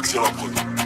Excellent prod.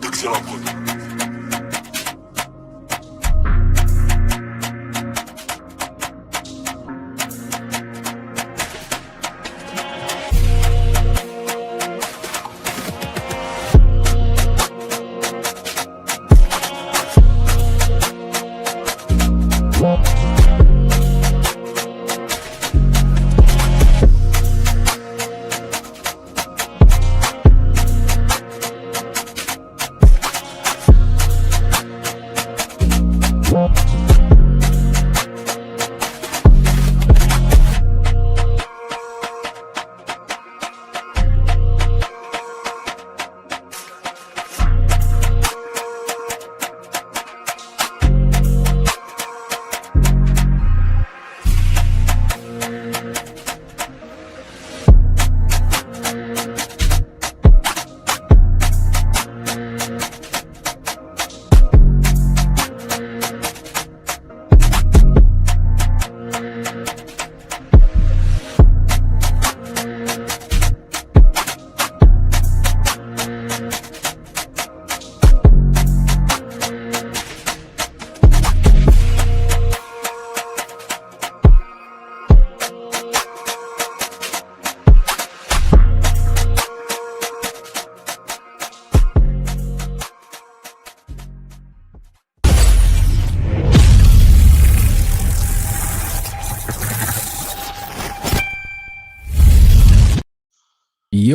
Excellent prod.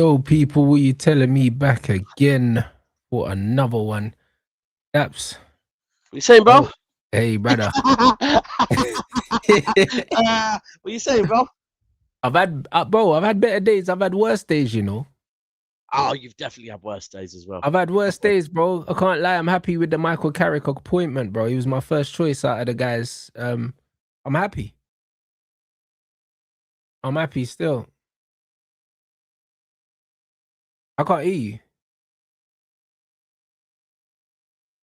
Yo, people, what you telling me back again for another one? DAPS. What you saying, bro? Hey, brother. What you saying, bro? I've had better days. I've had worse days, you know. Oh, you've definitely had worse days as well. I've had worse days, bro. I can't lie. I'm happy with the Michael Carrick appointment, bro. He was my first choice out of the guys. I'm happy. I'm happy still. I can't hear you.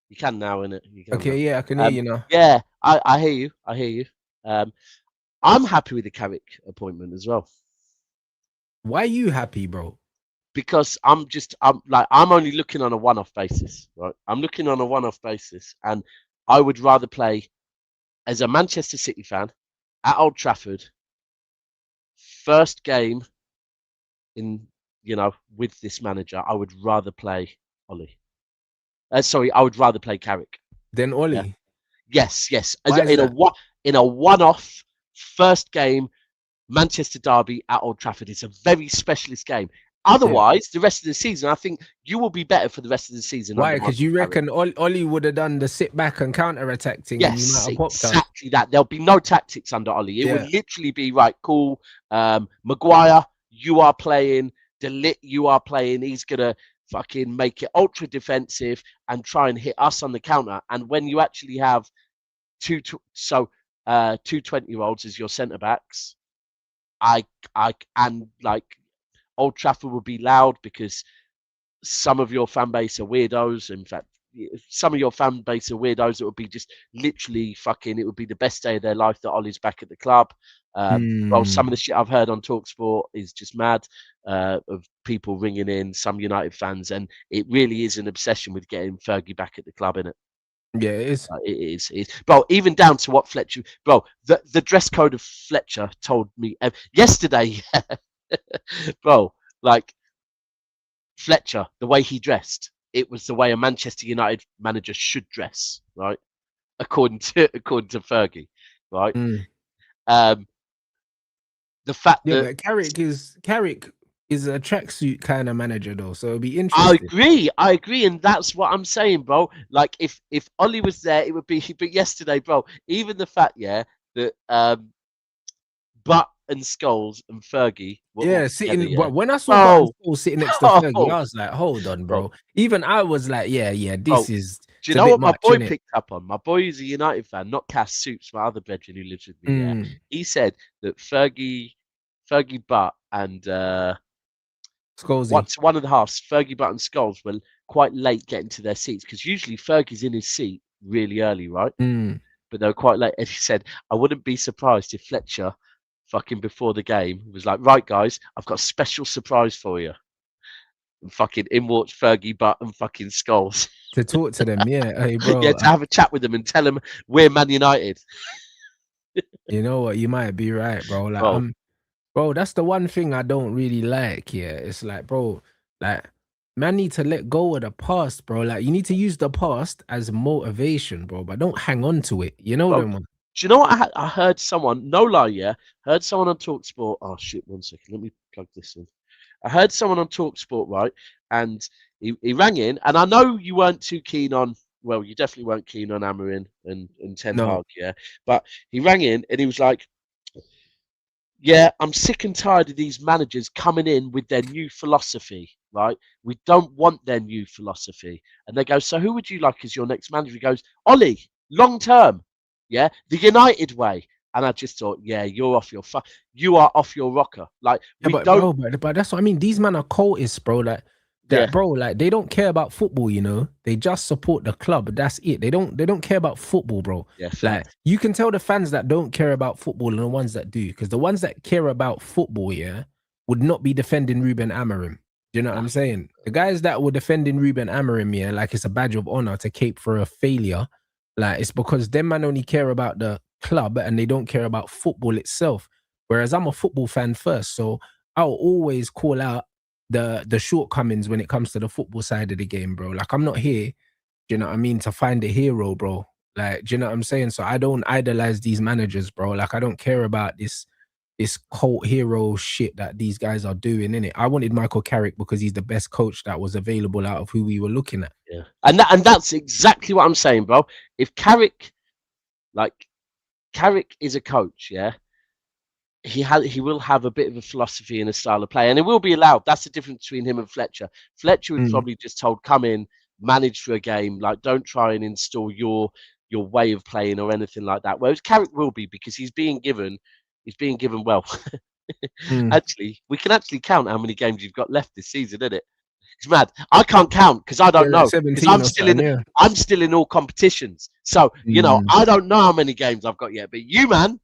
You can now, innit? You can Okay, now. yeah, I can hear you now. Yeah, I hear you. I hear you. I'm happy with the Carrick appointment as well. Why are you happy, bro? Because I'm only looking on a one-off basis, right? I'm looking on a one-off basis, and I would rather play as a Manchester City fan at Old Trafford, first game in with this manager. I would rather play Ollie. Sorry, I would rather play Carrick. Then Ollie. Yeah. Yes. Why is that? In a one-off first game, Manchester derby at Old Trafford. It's a very specialist game. Otherwise, the rest of the season, I think you will be better for the rest of the season. Why? Because you reckon Ollie would have done the sit back and counter attack thing, and you might have popped exactly that. There'll be no tactics under Ollie. It would literally be right. Cool, Maguire, you are playing. DeLit, you are playing. He's gonna fucking make it ultra defensive and try and hit us on the counter. And when you actually have two 20-year-olds as your centre backs, and like Old Trafford will be loud because some of your fan base are weirdos. In fact, some of your fan base are weirdos. It would be just literally fucking. It would be the best day of their life that Ollie's back at the club. Well, some of the shit I've heard on TalkSport is just mad. Of people ringing in, some United fans, and it really is an obsession with getting Fergie back at the club, innit? Yeah, it is. It is, bro. Even down to what Fletcher, bro. The dress code of Fletcher told me yesterday, bro. Like Fletcher, the way he dressed, it was the way a Manchester United manager should dress, right? According to Fergie, right? The fact that but Carrick is a tracksuit kind of manager though, so it'll be interesting. I agree, and that's what I'm saying, bro. Like if Ollie was there, it would be. But yesterday, bro, even the fact, that Butt and Scholes and Fergie were sitting. together, But when I saw Butt and Scholes sitting next to Fergie, I was like, hold on, bro. Bro. Even I was like, this is. Do you know what my boy picked up on? My boy is a United fan, not Cass Soups, my other brethren who lives with me. Yeah, he said that Fergie Butt and Scholes. One of the halves, Fergie Butt and Scholes, were quite late getting to their seats because usually Fergie's in his seat really early, right? But they were quite late. And he said, I wouldn't be surprised if Fletcher, fucking before the game, was like, right, guys, I've got a special surprise for you. And fucking in walks Fergie Butt and fucking Scholes. To talk to them, hey, bro. Yeah, to have a chat with them and tell them we're Man United. You know what? You might be right, bro. Like, bro, that's the one thing I don't really like. Yeah, it's like, bro, like, man, need to let go of the past, bro. Like, you need to use the past as motivation, bro, but don't hang on to it. You know them. Do you know what I heard someone? No lie, heard someone on TalkSport. Oh shit! 1 second, let me plug this in. I heard someone on TalkSport, right? And he rang in, and I know you weren't too keen on. Well, you definitely weren't keen on Amarin and Ten Hag, But he rang in and he was like, "Yeah, I'm sick and tired of these managers coming in with their new philosophy, right? We don't want their new philosophy." And they go, "So who would you like as your next manager?" He goes, "Ollie, long term, the United way." And I just thought, you are off your rocker. Like, but that's what I mean. These men are cultists, bro. Like that, bro. Like they don't care about football, you know. They just support the club. That's it. They don't care about football, bro. Like you can tell the fans that don't care about football and the ones that do, because the ones that care about football, would not be defending Ruben Amorim. Do you know what I'm saying? The guys that were defending Ruben Amorim, like it's a badge of honor to cape for a failure. Like it's because them man only care about the club and they don't care about football itself. Whereas I'm a football fan first, so I'll always call out the shortcomings when it comes to the football side of the game, bro. Like I'm not here, do you know what I mean, to find a hero, bro. Like, do you know what I'm saying? So I don't idolize these managers, bro. Like I don't care about this this cult hero shit that these guys are doing, innit? I wanted Michael Carrick because he's the best coach that was available out of who we were looking at. Yeah, and that's exactly what I'm saying, bro. If Carrick is a coach, yeah, he will have a bit of a philosophy and a style of play, and it will be allowed. That's the difference between him and Fletcher. Fletcher was probably just told, come in, manage for a game, like don't try and install your way of playing or anything like that. Whereas Carrick will be, because he's being given well. Actually, we can actually count how many games you've got left this season, isn't it? It's mad. I can't count because I don't know. Because I'm still in all competitions. So, you know, I don't know how many games I've got yet. But you man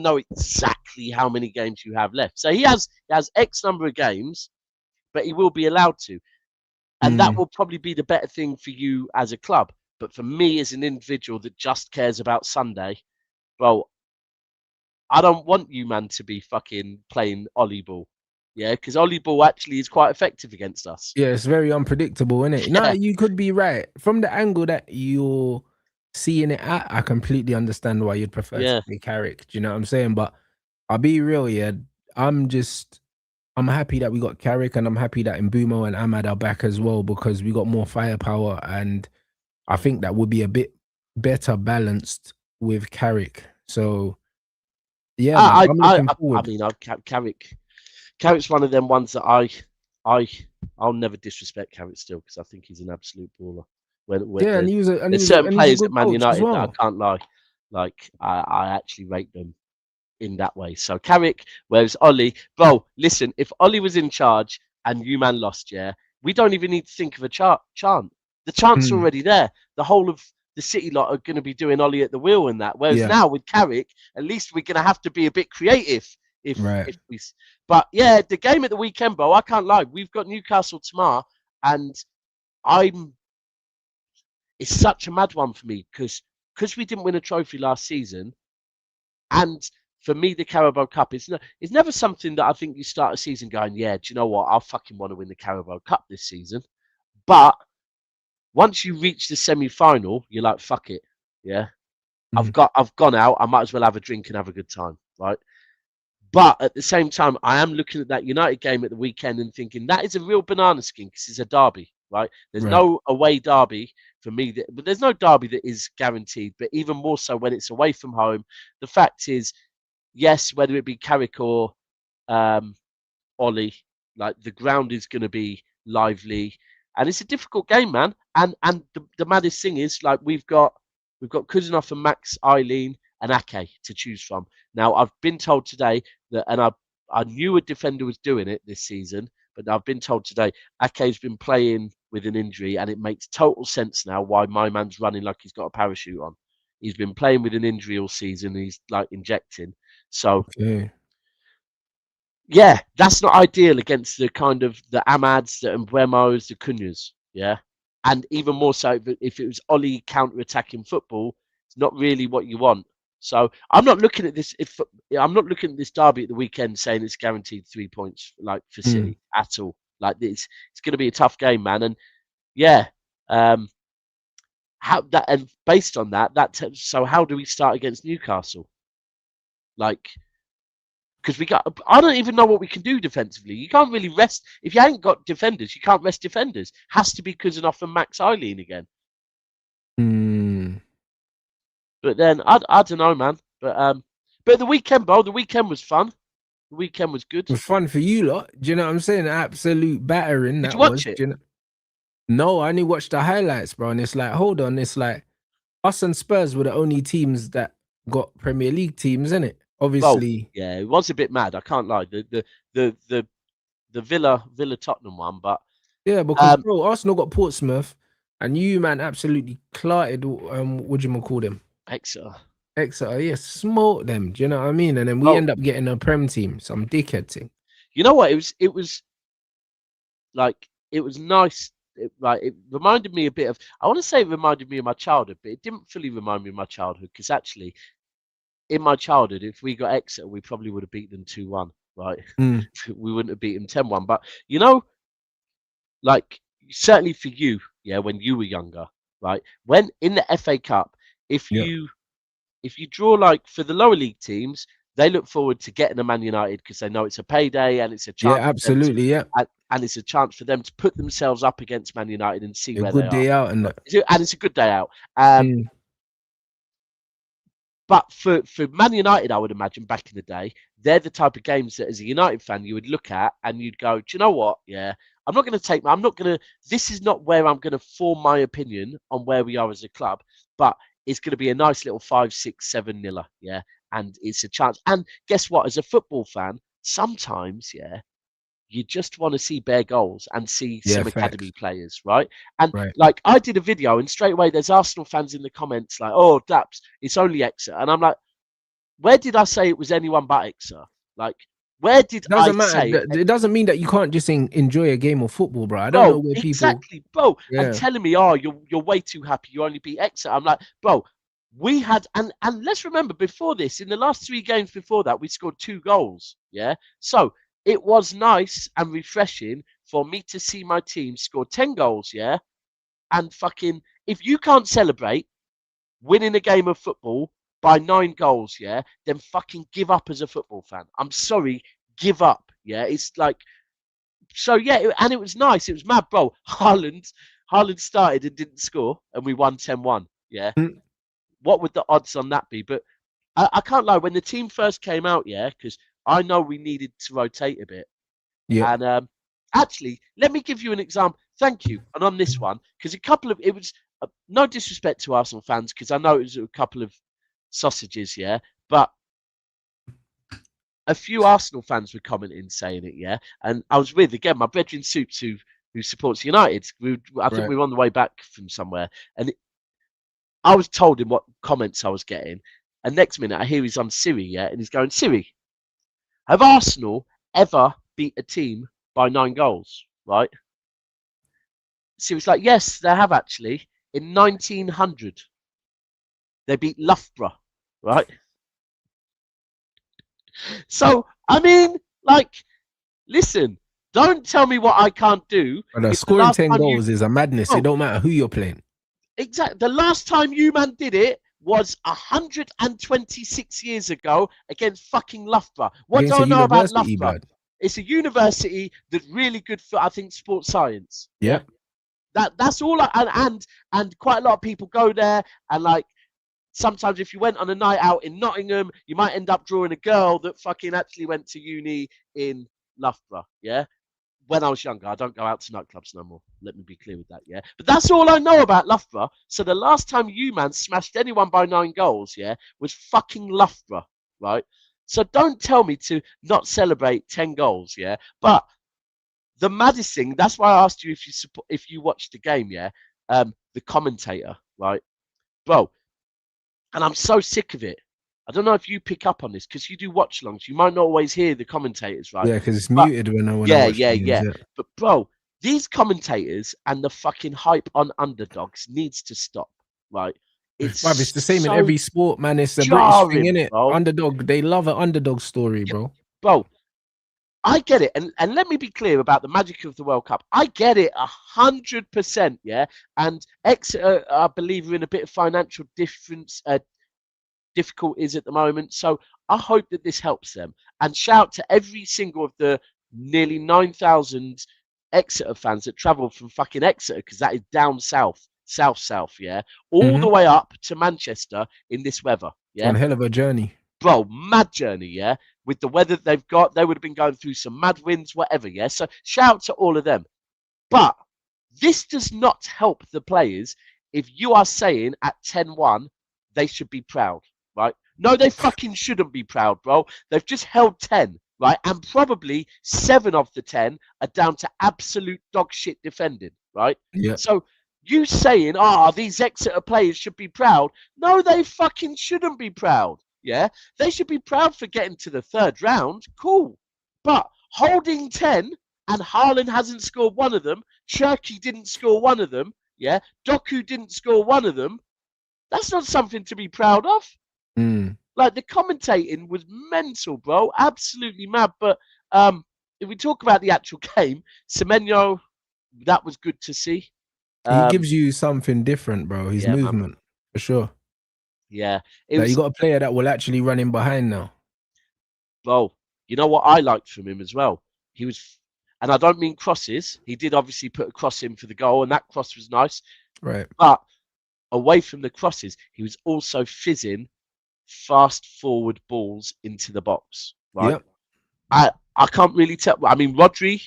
know exactly how many games you have left. So he has X number of games, but he will be allowed to. And that will probably be the better thing for you as a club. But for me as an individual that just cares about Sunday, well, I don't want you man to be fucking playing Ollie ball. Yeah, because Ollie ball actually is quite effective against us. Yeah, it's very unpredictable, isn't it? Yeah. No, you could be right. From the angle that you're seeing it at, I completely understand why you'd prefer to play Carrick. Do you know what I'm saying? But I'll be real, yeah. I'm happy that we got Carrick, and I'm happy that Mbeumo and Ahmad are back as well, because we got more firepower, and I think that would be a bit better balanced with Carrick. So yeah, I'm looking forward. I mean, Carrick's one of them ones that I'll never disrespect Carrick still, because I think he's an absolute baller. There's certain players at Man United that I can't lie. Like I actually rate them in that way. So Carrick, whereas Ollie, bro, listen, if Ollie was in charge and you man lost, yeah, we don't even need to think of a chant. The chant's already there. The whole of the City lot are going to be doing Ollie at the wheel and that. Whereas now with Carrick, at least we're going to have to be a bit creative. But yeah, the game at the weekend, bro, I can't lie. We've got Newcastle tomorrow, and it's such a mad one for me because we didn't win a trophy last season, and for me, the Carabao Cup is never something that I think you start a season going, yeah, do you know what? I fucking want to win the Carabao Cup this season. But once you reach the semi-final, you're like, fuck it, yeah. I've gone out. I might as well have a drink and have a good time, right? But at the same time, I am looking at that United game at the weekend and thinking that is a real banana skin because it's a derby, right? There's no away derby for me, but there's no derby that is guaranteed. But even more so when it's away from home, the fact is, yes, whether it be Carrick or Ollie, like the ground is going to be lively, and it's a difficult game, man. And the maddest thing is, like we've got Kuzunov and Max Eileen and Ake to choose from. Now, I've been told today that, and I knew a defender was doing it this season, but I've been told today Ake's been playing with an injury, and it makes total sense now why my man's running like he's got a parachute on. He's been playing with an injury all season. He's like injecting. So, yeah, that's not ideal against the kind of the Amads, the Mbeumo's, the Cunhas, yeah? And even more so if it was Ollie counter-attacking football, it's not really what you want. So I'm not looking at this. I'm not looking at this derby at the weekend saying it's guaranteed 3 points, like for City at all. Like it's going to be a tough game, man. And yeah, and based on that, so how do we start against Newcastle? Like, because I don't even know what we can do defensively. You can't really rest if you ain't got defenders. You can't rest defenders. Has to be Kuzunov and Max Eileen again. But then I don't know, man. But the weekend, bro, the weekend was fun. The weekend was good. It was fun for you lot. Do you know what I'm saying? Absolute battering. Did you watch it? No, I only watched the highlights, bro. And it's like, hold on, it's like us and Spurs were the only teams that got Premier League teams, innit? Obviously. Well, yeah, it was a bit mad. I can't lie. The Villa Tottenham one, but yeah, because bro, Arsenal got Portsmouth, and you man absolutely clarted. What do you call them? Exeter, yeah, smote them. Do you know what I mean? And then we end up getting a Prem team, some dickhead thing. You know what? It was nice. It reminded me a bit of. I want to say it reminded me of my childhood, but it didn't fully remind me of my childhood because actually, in my childhood, if we got Exeter, we probably would have beat them 2-1, right? We wouldn't have beat them 10-1. But you know, like certainly for you, yeah, when you were younger, right? When in the FA Cup. If you draw like for the lower league teams, they look forward to getting a Man United because they know it's a payday and it's a chance. Yeah, absolutely. And it's a chance for them to put themselves up against Man United and see where they are. A good day out, and it's a good day out. But for Man United, I would imagine back in the day, they're the type of games that, as a United fan, you would look at and you'd go, "Do you know what? Yeah, I'm not going to This is not where I'm going to form my opinion on where we are as a club, but it's going to be a nice little 5, 6, 7-0, yeah, and it's a chance." And guess what? As a football fan, sometimes, yeah, you just want to see bare goals and see some academy players, right? And like I did a video and straight away there's Arsenal fans in the comments like, "Oh, DAPS, it's only Exeter." And I'm like, where did I say it was anyone but Exeter? Like, where did I say it doesn't mean that you can't just enjoy a game of football, bro. I don't know where people... Exactly, bro. And telling me, "Oh, you're way too happy. You only beat Exeter." I'm like, bro, we had... And let's remember, before this, in the last 3 games before that, we scored 2 goals, yeah? So... it was nice and refreshing for me to see my team score 10 goals, yeah? And fucking, if you can't celebrate winning a game of football by 9 goals, yeah, then fucking give up as a football fan. I'm sorry, give up, yeah? It's like, so yeah, and it was nice. It was mad, bro. Haaland started and didn't score, and we won 10-1, yeah? What would the odds on that be? But I can't lie, when the team first came out, yeah, because I know we needed to rotate a bit. Yeah. And actually, let me give you an example. Thank you. And on this one, because it was no disrespect to Arsenal fans, because I know it was a couple of sausages, yeah. But a few Arsenal fans were commenting, saying it, yeah. And I was with, again, my brethren Soups, who supports United. I think we were on the way back from somewhere. And I was told him what comments I was getting. And next minute, I hear he's on Siri, yeah. And he's going, "Siri, have Arsenal ever beat a team by 9 goals, right?" So it's like, yes, they have actually. In 1900, they beat Loughborough, right? So, I mean, like, listen, don't tell me what I can't do. Scoring 10 goals is a madness. It don't matter who you're playing. Exactly. The last time you man did it was 126 years ago against fucking Loughborough. What do I know about Loughborough? It's a university that's really good for, I think, sports science. Yeah. That's all. And quite a lot of people go there, and like sometimes if you went on a night out in Nottingham, you might end up drawing a girl that fucking actually went to uni in Loughborough. Yeah. When I was younger, I don't go out to nightclubs no more. Let me be clear with that, yeah? But that's all I know about Loughborough. So the last time you, man, smashed anyone by 9 goals, yeah, was fucking Loughborough, right? So don't tell me to not celebrate 10 goals, yeah? But the maddest thing, that's why I asked you if you watched the game, yeah? The commentator, right? Bro, and I'm so sick of it. I don't know if you pick up on this because you do watch alongs. You might not always hear the commentators, right? Yeah, because it's muted when I watch yeah. But bro, these commentators and the fucking hype on underdogs needs to stop, right? It's the same in every sport, man. It's a British thing, innit? Bro. Underdog, they love an underdog story, bro. Bro, I get it, and let me be clear about the magic of the World Cup. I get it 100%, yeah. And Exeter, I believe, are in a bit of financial difficulties at the moment, so I hope that this helps them. And shout to every single of the nearly 9,000 Exeter fans that travelled from fucking Exeter, because that is down south, yeah, all the way up to Manchester in this weather. Yeah, one hell of a journey, bro. Mad journey, yeah. With the weather they've got, they would have been going through some mad winds, whatever. Yeah, so shout to all of them. But this does not help the players if you are saying at 10-1 they should be proud. Right? No, they fucking shouldn't be proud, bro. They've just held 10, right? And probably 7 of the 10 are down to absolute dog shit defending, right? Yeah. So you saying, these Exeter players should be proud. No, they fucking shouldn't be proud. Yeah. They should be proud for getting to the 3rd round. Cool. But holding 10 and Haaland hasn't scored one of them. Cherky didn't score one of them. Yeah. Doku didn't score one of them. That's not something to be proud of. Like the commentating was mental, bro. Absolutely mad. But if we talk about the actual game, Semenyo, that was good to see. He gives you something different, bro. His movement, for sure. Yeah. You got a player that will actually run in behind now. Well, you know what I liked from him as well? He was, and I don't mean crosses. He did obviously put a cross in for the goal, and that cross was nice. Right. But away from the crosses, he was also fizzing fast forward balls into the box. Right. Yep. I can't really tell. I mean, Rodri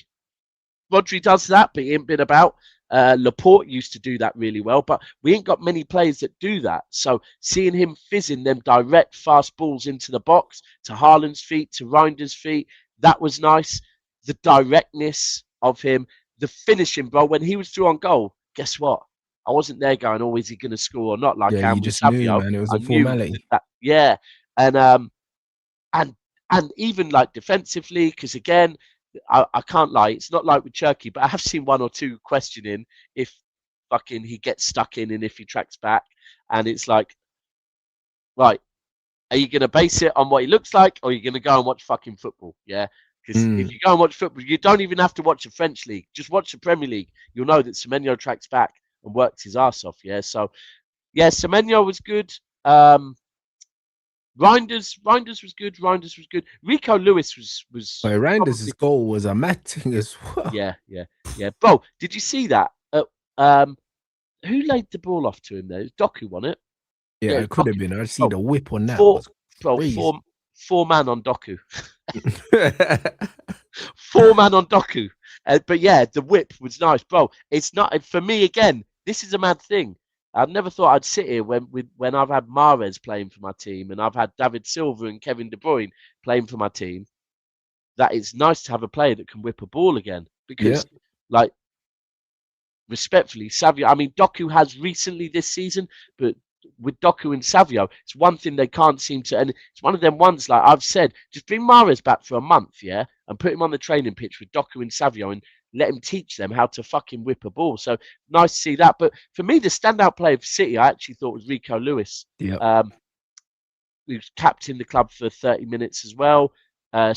does that, but he ain't been about. Laporte used to do that really well, but we ain't got many players that do that. So seeing him fizzing them direct fast balls into the box, to Haaland's feet, to Reinder's feet, that was nice. The directness of him, the finishing, bro. When he was through on goal, guess what? I wasn't there going, oh, is he going to score or not? Like Yeah, I you am with just knew, Savio. man. It was I a knew formality. that, yeah. And and even like defensively, because again, I can't lie, it's not like with Turkey, but I have seen one or two questioning if fucking he gets stuck in and if he tracks back. And it's like, right, are you going to base it on what he looks like, or are you going to go and watch fucking football? Yeah. Because if you go and watch football, you don't even have to watch the French league. Just watch the Premier League. You'll know that Semenyo tracks back and works his ass off. Yeah. So, yeah, Semenyo was good. Reinders was good. Reinders was good. Rico Lewis was But Reinders' probably, goal was a mad thing as well. yeah. Bro, did you see that? Who laid the ball off to him there? Doku won it. Yeah, it could have Doku. been. I see the whip on that. Four, Was crazy. four man on Doku. 4 man on Doku. But yeah, the whip was nice, bro. It's not for me again. This is a mad thing. I've never thought I'd sit here when I've had Mahrez playing for my team and I've had David Silva and Kevin De Bruyne playing for my team. That it's nice to have a player that can whip a ball again. Because, like, respectfully, Savio. I mean, Doku has recently this season, but with Doku and Savio, it's one thing they can't seem to. And it's one of them ones, like I've said, just bring Mahrez back for a month, yeah, and put him on the training pitch with Doku and Savio and let him teach them how to fucking whip a ball. So nice to see that. But for me, the standout player for City, I actually thought was Rico Lewis. Yeah. He was captain the club for 30 minutes as well.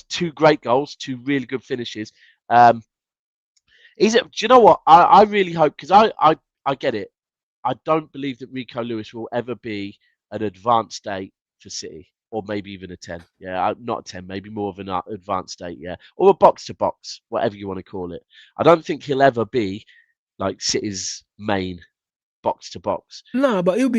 2 great goals, 2 really good finishes. Do you know what? I really hope, because I get it. I don't believe that Rico Lewis will ever be an advanced 8 for City, or maybe even a 10. Yeah, not a 10, maybe more of an advanced 8, yeah, or a box-to-box, whatever you want to call it. I don't think he'll ever be like City's main box-to-box. No, but he'll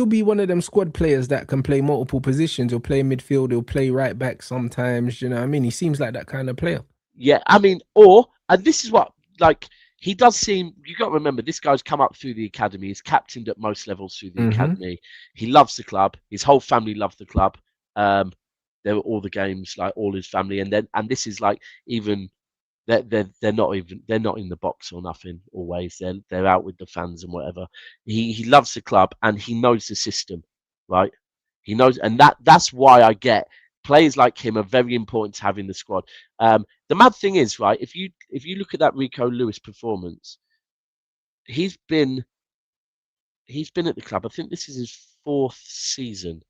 be one of them squad players that can play multiple positions. He'll play midfield, he'll play right back sometimes. You know what I mean? He seems like that kind of player. Yeah, I mean, and this is what, like, he does seem, you got to remember, this guy's come up through the academy. He's captained at most levels through the academy. He loves the club. His whole family loved the club. There were all the games, like all his family. And this is like, even they're not in the box or nothing always. They're out with the fans and whatever. He loves the club and he knows the system, right? He knows, and that's why I get players like him are very important to have in the squad. The mad thing is, right, if you look at that Rico Lewis performance, he's been at the club. I think this is his 4th season,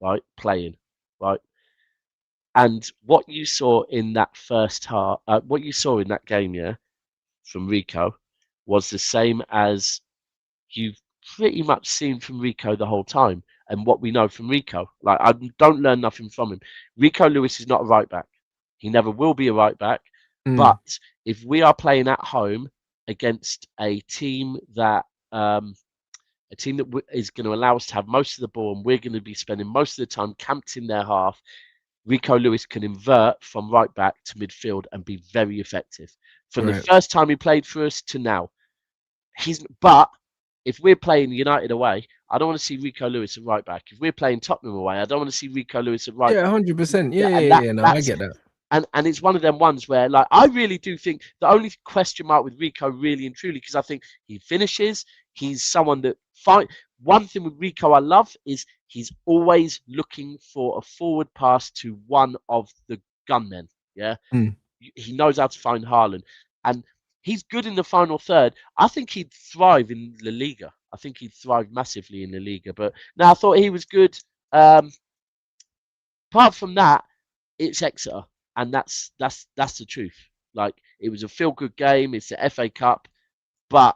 right, playing, right. And what you saw in that first half, what you saw in that game, yeah, from Rico, was the same as you've pretty much seen from Rico the whole time. And what we know from Rico, like, I don't learn nothing from him. Rico Lewis is not a right back. He never will be a right back. But if we are playing at home against a team that is going to allow us to have most of the ball, and we're going to be spending most of the time camped in their half, Rico Lewis can invert from right back to midfield and be very effective. From the first time he played for us to now, but if we're playing United away, I don't want to see Rico Lewis at right back. If we're playing Tottenham away, I don't want to see Rico Lewis at right back. 100%. Yeah. No, I get that. And it's one of them ones where, like, I really do think the only question mark with Rico, really and truly, because I think he finishes. He's someone that fight. One thing with Rico I love is he's always looking for a forward pass to one of the gunmen. Yeah, he knows how to find Haaland, and he's good in the final third. I think he'd thrive in La Liga. I think he'd thrive massively in La Liga. But now I thought he was good. Apart from that, it's Exeter, and that's the truth. Like, it was a feel-good game. It's the FA Cup, but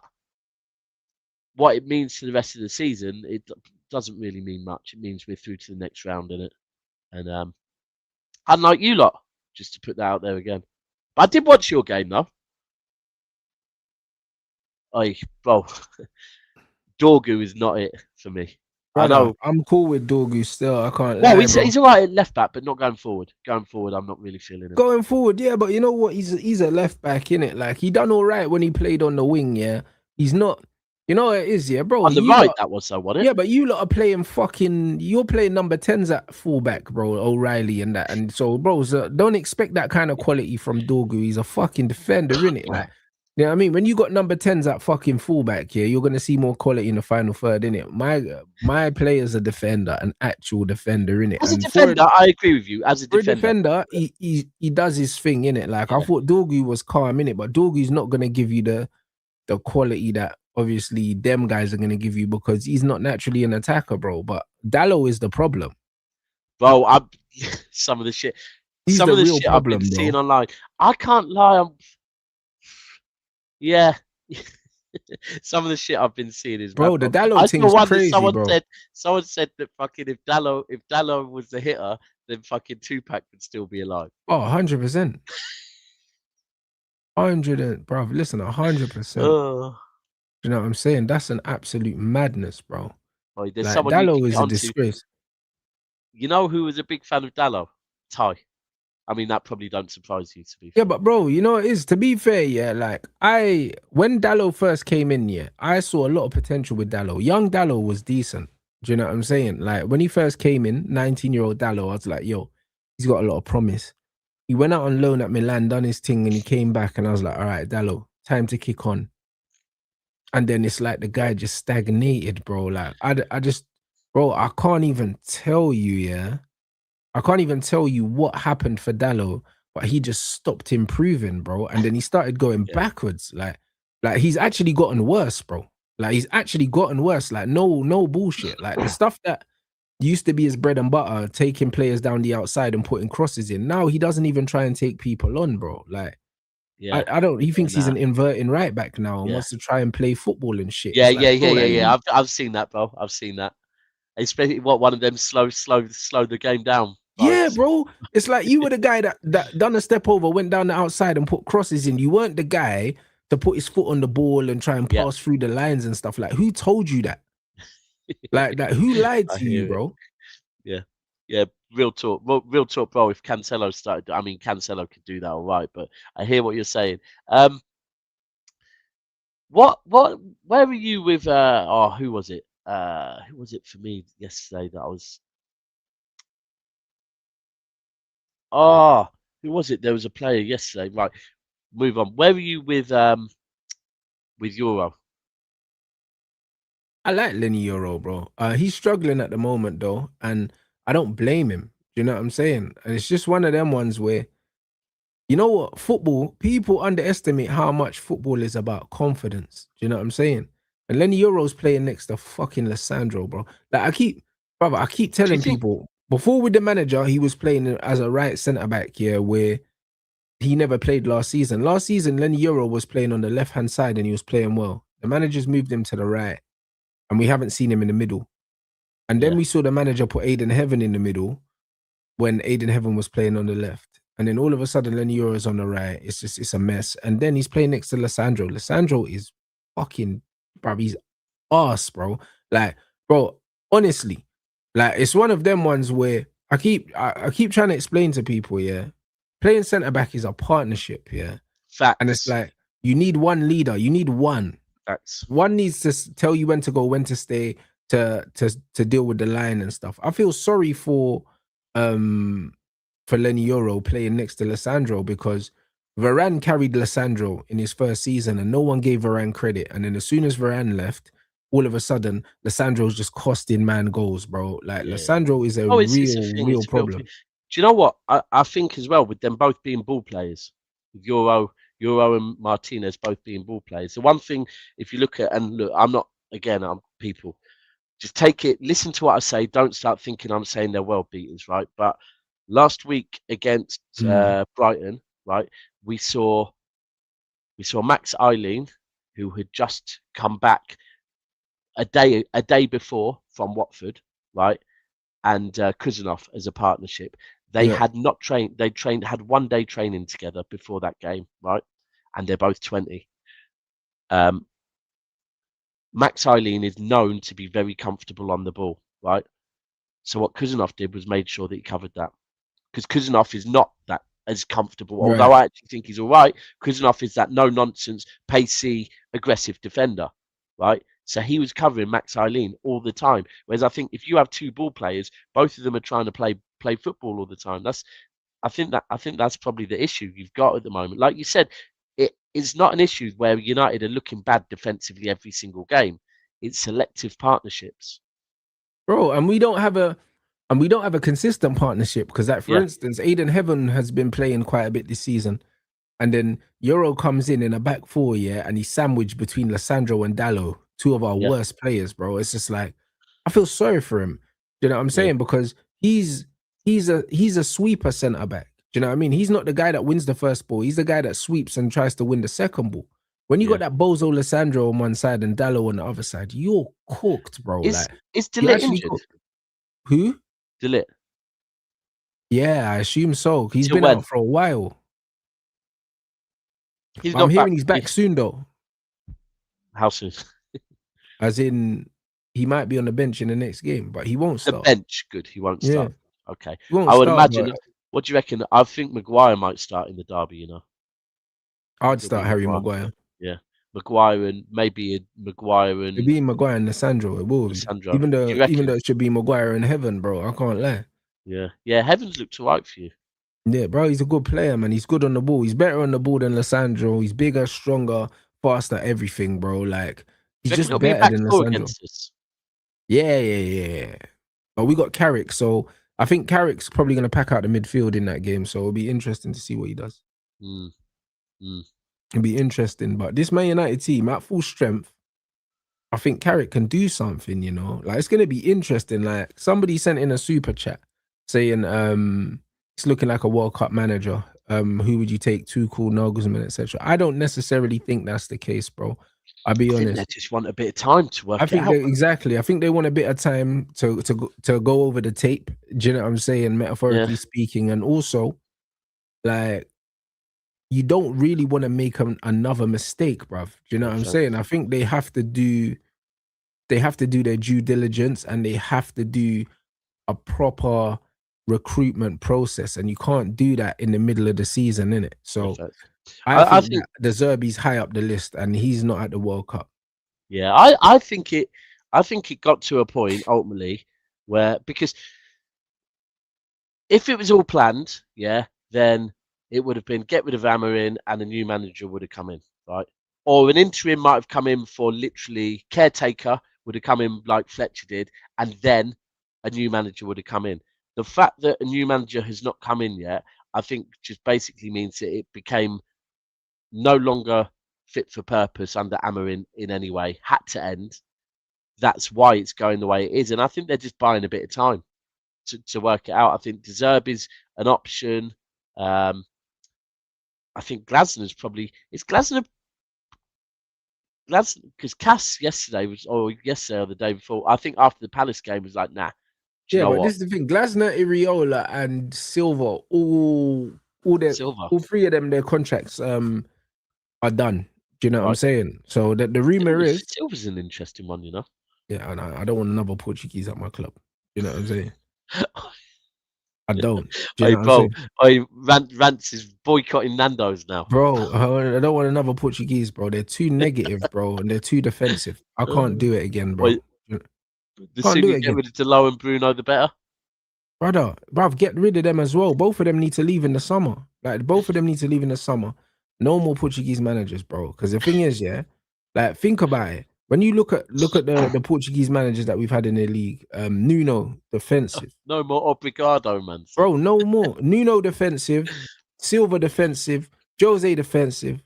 what it means to the rest of the season, it doesn't really mean much. It means we're through to the next round in it, and Unlike you lot, just to put that out there again. But I did watch your game though. Bro, Dorgu is not it for me. Brother, I know. I'm cool with Dorgu still. I can't Well, lie, bro. he's all right at left back, but not going forward. Going forward, I'm not really feeling him. Going forward, yeah, but you know what? He's a left back, innit? Like, he done all right when he played on the wing, yeah. He's not, you know what it is, yeah, bro. On the right, that was so, wasn't it? Yeah, but you lot are playing you're playing number 10s at fullback, bro, O'Reilly and that. And so, bro, don't expect that kind of quality from Dorgu. He's a fucking defender, innit? Like, you know what I mean? When you got number 10s at fucking fullback, yeah, you're gonna see more quality in the final third, innit? My player's a defender, an actual defender, innit? As a defender, I agree with you. As a defender, he does his thing, innit? Like, I thought Dorgu was calm, innit? But Dorgu's not gonna give you the quality that obviously them guys are going to give you, because he's not naturally an attacker, bro. But Dallo is the problem, bro. Some of the shit, he's some the of the real shit problem, I've been bro. seeing online. I can't lie. Yeah. Some of the shit I've been seeing is bro. The Dallo thing's crazy, someone said that fucking if Dallo was the hitter, then fucking Tupac would still be alive. Oh, 100%. 100, bro. Listen, 100%. You know what I'm saying? That's an absolute madness, bro. Oh, there's like, someone Dallo is a disgrace. You know who was a big fan of Dallo? Ty. I mean, that probably don't surprise you, to be fair. Yeah, but bro, you know it is, to be fair, yeah, like when Dallo first came in, yeah, I saw a lot of potential with Dallo. Young Dallo was decent. Do you know what I'm saying? Like, when he first came in, 19-year-old Dallo, I was like, yo, he's got a lot of promise. He went out on loan at Milan, done his thing, and he came back, and I was like, all right, Dallo, time to kick on. And then it's like the guy just stagnated, bro. Like, I just, bro, I can't even tell you, yeah. I can't even tell you what happened for Dallo, but he just stopped improving, bro. And then he started going backwards. Like he's actually gotten worse, bro. Like, he's actually gotten worse. Like, no bullshit. Like, the stuff that used to be his bread and butter, taking players down the outside and putting crosses in, now he doesn't even try and take people on, bro. Like, yeah, I don't. He thinks he's an inverting right back now and wants to try and play football and shit. Yeah. I've seen that, bro. I've seen that. Especially one of them slow the game down. Yeah, bro. It's like you were the guy that done a step over, went down the outside and put crosses in. You weren't the guy to put his foot on the ball and try and pass through the lines and stuff. Like, who told you that? Like that? Who lied to you, bro? Yeah. Real talk, bro. If Cancelo started, I mean, Cancelo could do that, all right. But I hear what you're saying. Where were you with? Who was it? Who was it for me yesterday that I was? Who was it? There was a player yesterday. Right, move on. Where were you with Yoro? I like Lenny Yoro, bro. He's struggling at the moment though, and I don't blame him. Do you know what I'm saying? And it's just one of them ones where, you know what, football, people underestimate how much football is about confidence. Do you know what I'm saying? And Lenny Yoro's playing next to fucking Lissandro, bro. Like, I keep telling people, before with the manager, he was playing as a right centre-back here, where he never played last season. Last season, Lenny Yoro was playing on the left-hand side and he was playing well. The managers moved him to the right, and we haven't seen him in the middle. And then we saw the manager put Aiden Heaven in the middle when Aiden Heaven was playing on the left. And then all of a sudden, Lenny Yoro's on the right. It's a mess. And then he's playing next to Lissandro. Lissandro is fucking, bro, he's arse, bro. Like, bro, honestly, like, it's one of them ones where I keep trying to explain to people, yeah, playing centre back is a partnership, yeah. Facts. And it's like, you need one leader. You need one. Facts. One needs to tell you when to go, when to stay, to deal with the line and stuff. I feel sorry for Lenny Yoro playing next to Lissandro, because Varane carried Lissandro in his first season and no one gave Varane credit. And then as soon as Varane left, all of a sudden, Lissandro's just costing man goals, bro. Like, Lissandro is a real problem. Do you know what? I think as well, with them both being ball players, with Yoro and Martinez both being ball players. The one thing, if you look at, and look, I'm people, just take it, listen to what I say. Don't start thinking I'm saying they're world beaters, right? But last week against Brighton, right, we saw Max Eileen, who had just come back a day before from Watford, right, and Kuzanov as a partnership. They had not trained. They had 1 day training together before that game, right? And they're both 20. Max Eileen is known to be very comfortable on the ball, right? So what Kuzanov did was made sure that he covered that, because Kuzanov is not that as comfortable. Right. Although I actually think he's all right, Kuzanov is that no-nonsense, pacey, aggressive defender, right? So he was covering Max Eileen all the time. Whereas I think if you have 2 ball players, both of them are trying to play football all the time. I think that's probably the issue you've got at the moment. Like you said, it is not an issue where United are looking bad defensively every single game. It's selective partnerships, bro. And we don't have a consistent partnership, because, like, for instance, Aiden Heaven has been playing quite a bit this season, and then Yoro comes in a back 4, and he's sandwiched between Lissandro and Dallo, 2 of our worst players, bro. It's just like, I feel sorry for him. You know what I'm saying? Because he's a sweeper centre back. Do you know what I mean? He's not the guy that wins the first ball. He's the guy that sweeps and tries to win the second ball. When you got that Bozo Lissandro on one side and Dallo on the other side, you're cooked, bro. Is DeLitt injured? Who? DeLitt. Yeah, I assume so. He's been out for a while. I'm hearing he's back soon, though. How soon? As in, he might be on the bench in the next game, but he won't start. The bench, good. He won't start. Okay. I would imagine. What do you reckon? I think Maguire might start in the derby. You know, I'd start Harry Maguire. Yeah, Maguire and maybe Maguire and. It'd be Maguire and Lissandro. It will. Lissandro. Even though it should be Maguire and Heaven, bro. I can't lie. Yeah. Heaven's looked alright for you. Yeah, bro. He's a good player, man. He's good on the ball. He's better on the ball than Lissandro. He's bigger, stronger, faster, everything, bro. Like, he's just better than Lissandro. Yeah. But we got Carrick, so I think Carrick's probably going to pack out the midfield in that game. So it'll be interesting to see what he does. It'll be interesting. But this Man United team at full strength, I think Carrick can do something, you know. Like, it's going to be interesting. Like, somebody sent in a super chat saying it's looking like a World Cup manager. Who would you take? Tuchel, Nagelsmann, etc. I don't necessarily think that's the case, bro. I'll be honest. They just want a bit of time to work it out. Exactly. I think they want a bit of time to go over the tape. Do you know what I'm saying? Metaphorically speaking. And also, like, you don't really want to make another mistake, bruv. Do you know what I'm saying? I think they have to do their due diligence, and they have to do a proper recruitment process, and you can't do that in the middle of the season, innit? So I think De Zerbi's high up the list, and he's not at the World Cup. Yeah, I think it got to a point ultimately where, because if it was all planned, then it would have been get rid of Amarin and a new manager would have come in, right? Or an interim might have come in for literally caretaker would have come in like Fletcher did, and then a new manager would have come in. The fact that a new manager has not come in yet, I think just basically means that it became no longer fit for purpose under Amarin in any way, had to end. That's why it's going the way it is. And I think they're just buying a bit of time to work it out. I think De Zerbi's an option. I think Glasner's probably... Is Glasner... Because Cass yesterday or the day before, I think after the Palace game was like, nah. Yeah, but this is the thing. Glasner, Iriola, and Silva, all 3 of them, their contracts are done. Do you know what I'm saying? So the rumor is Silva's an interesting one, you know. Yeah, and I don't want another Portuguese at my club. You know what I'm saying? I don't. Do you know what I'm saying? Rants is boycotting Nando's now, bro. I don't want another Portuguese, bro. They're too negative, bro, and they're too defensive. I can't do it again, bro. The sooner you get rid of Delo and Bruno, the better. Bruv, get rid of them as well. Both of them need to leave in the summer. Like, both of them need to leave in the summer. No more Portuguese managers, bro. Because the thing is, like, think about it. When you look at the Portuguese managers that we've had in the league, Nuno, defensive. No more Obrigado, man. Bro, no more. Nuno, defensive. Silva, defensive. Jose, defensive.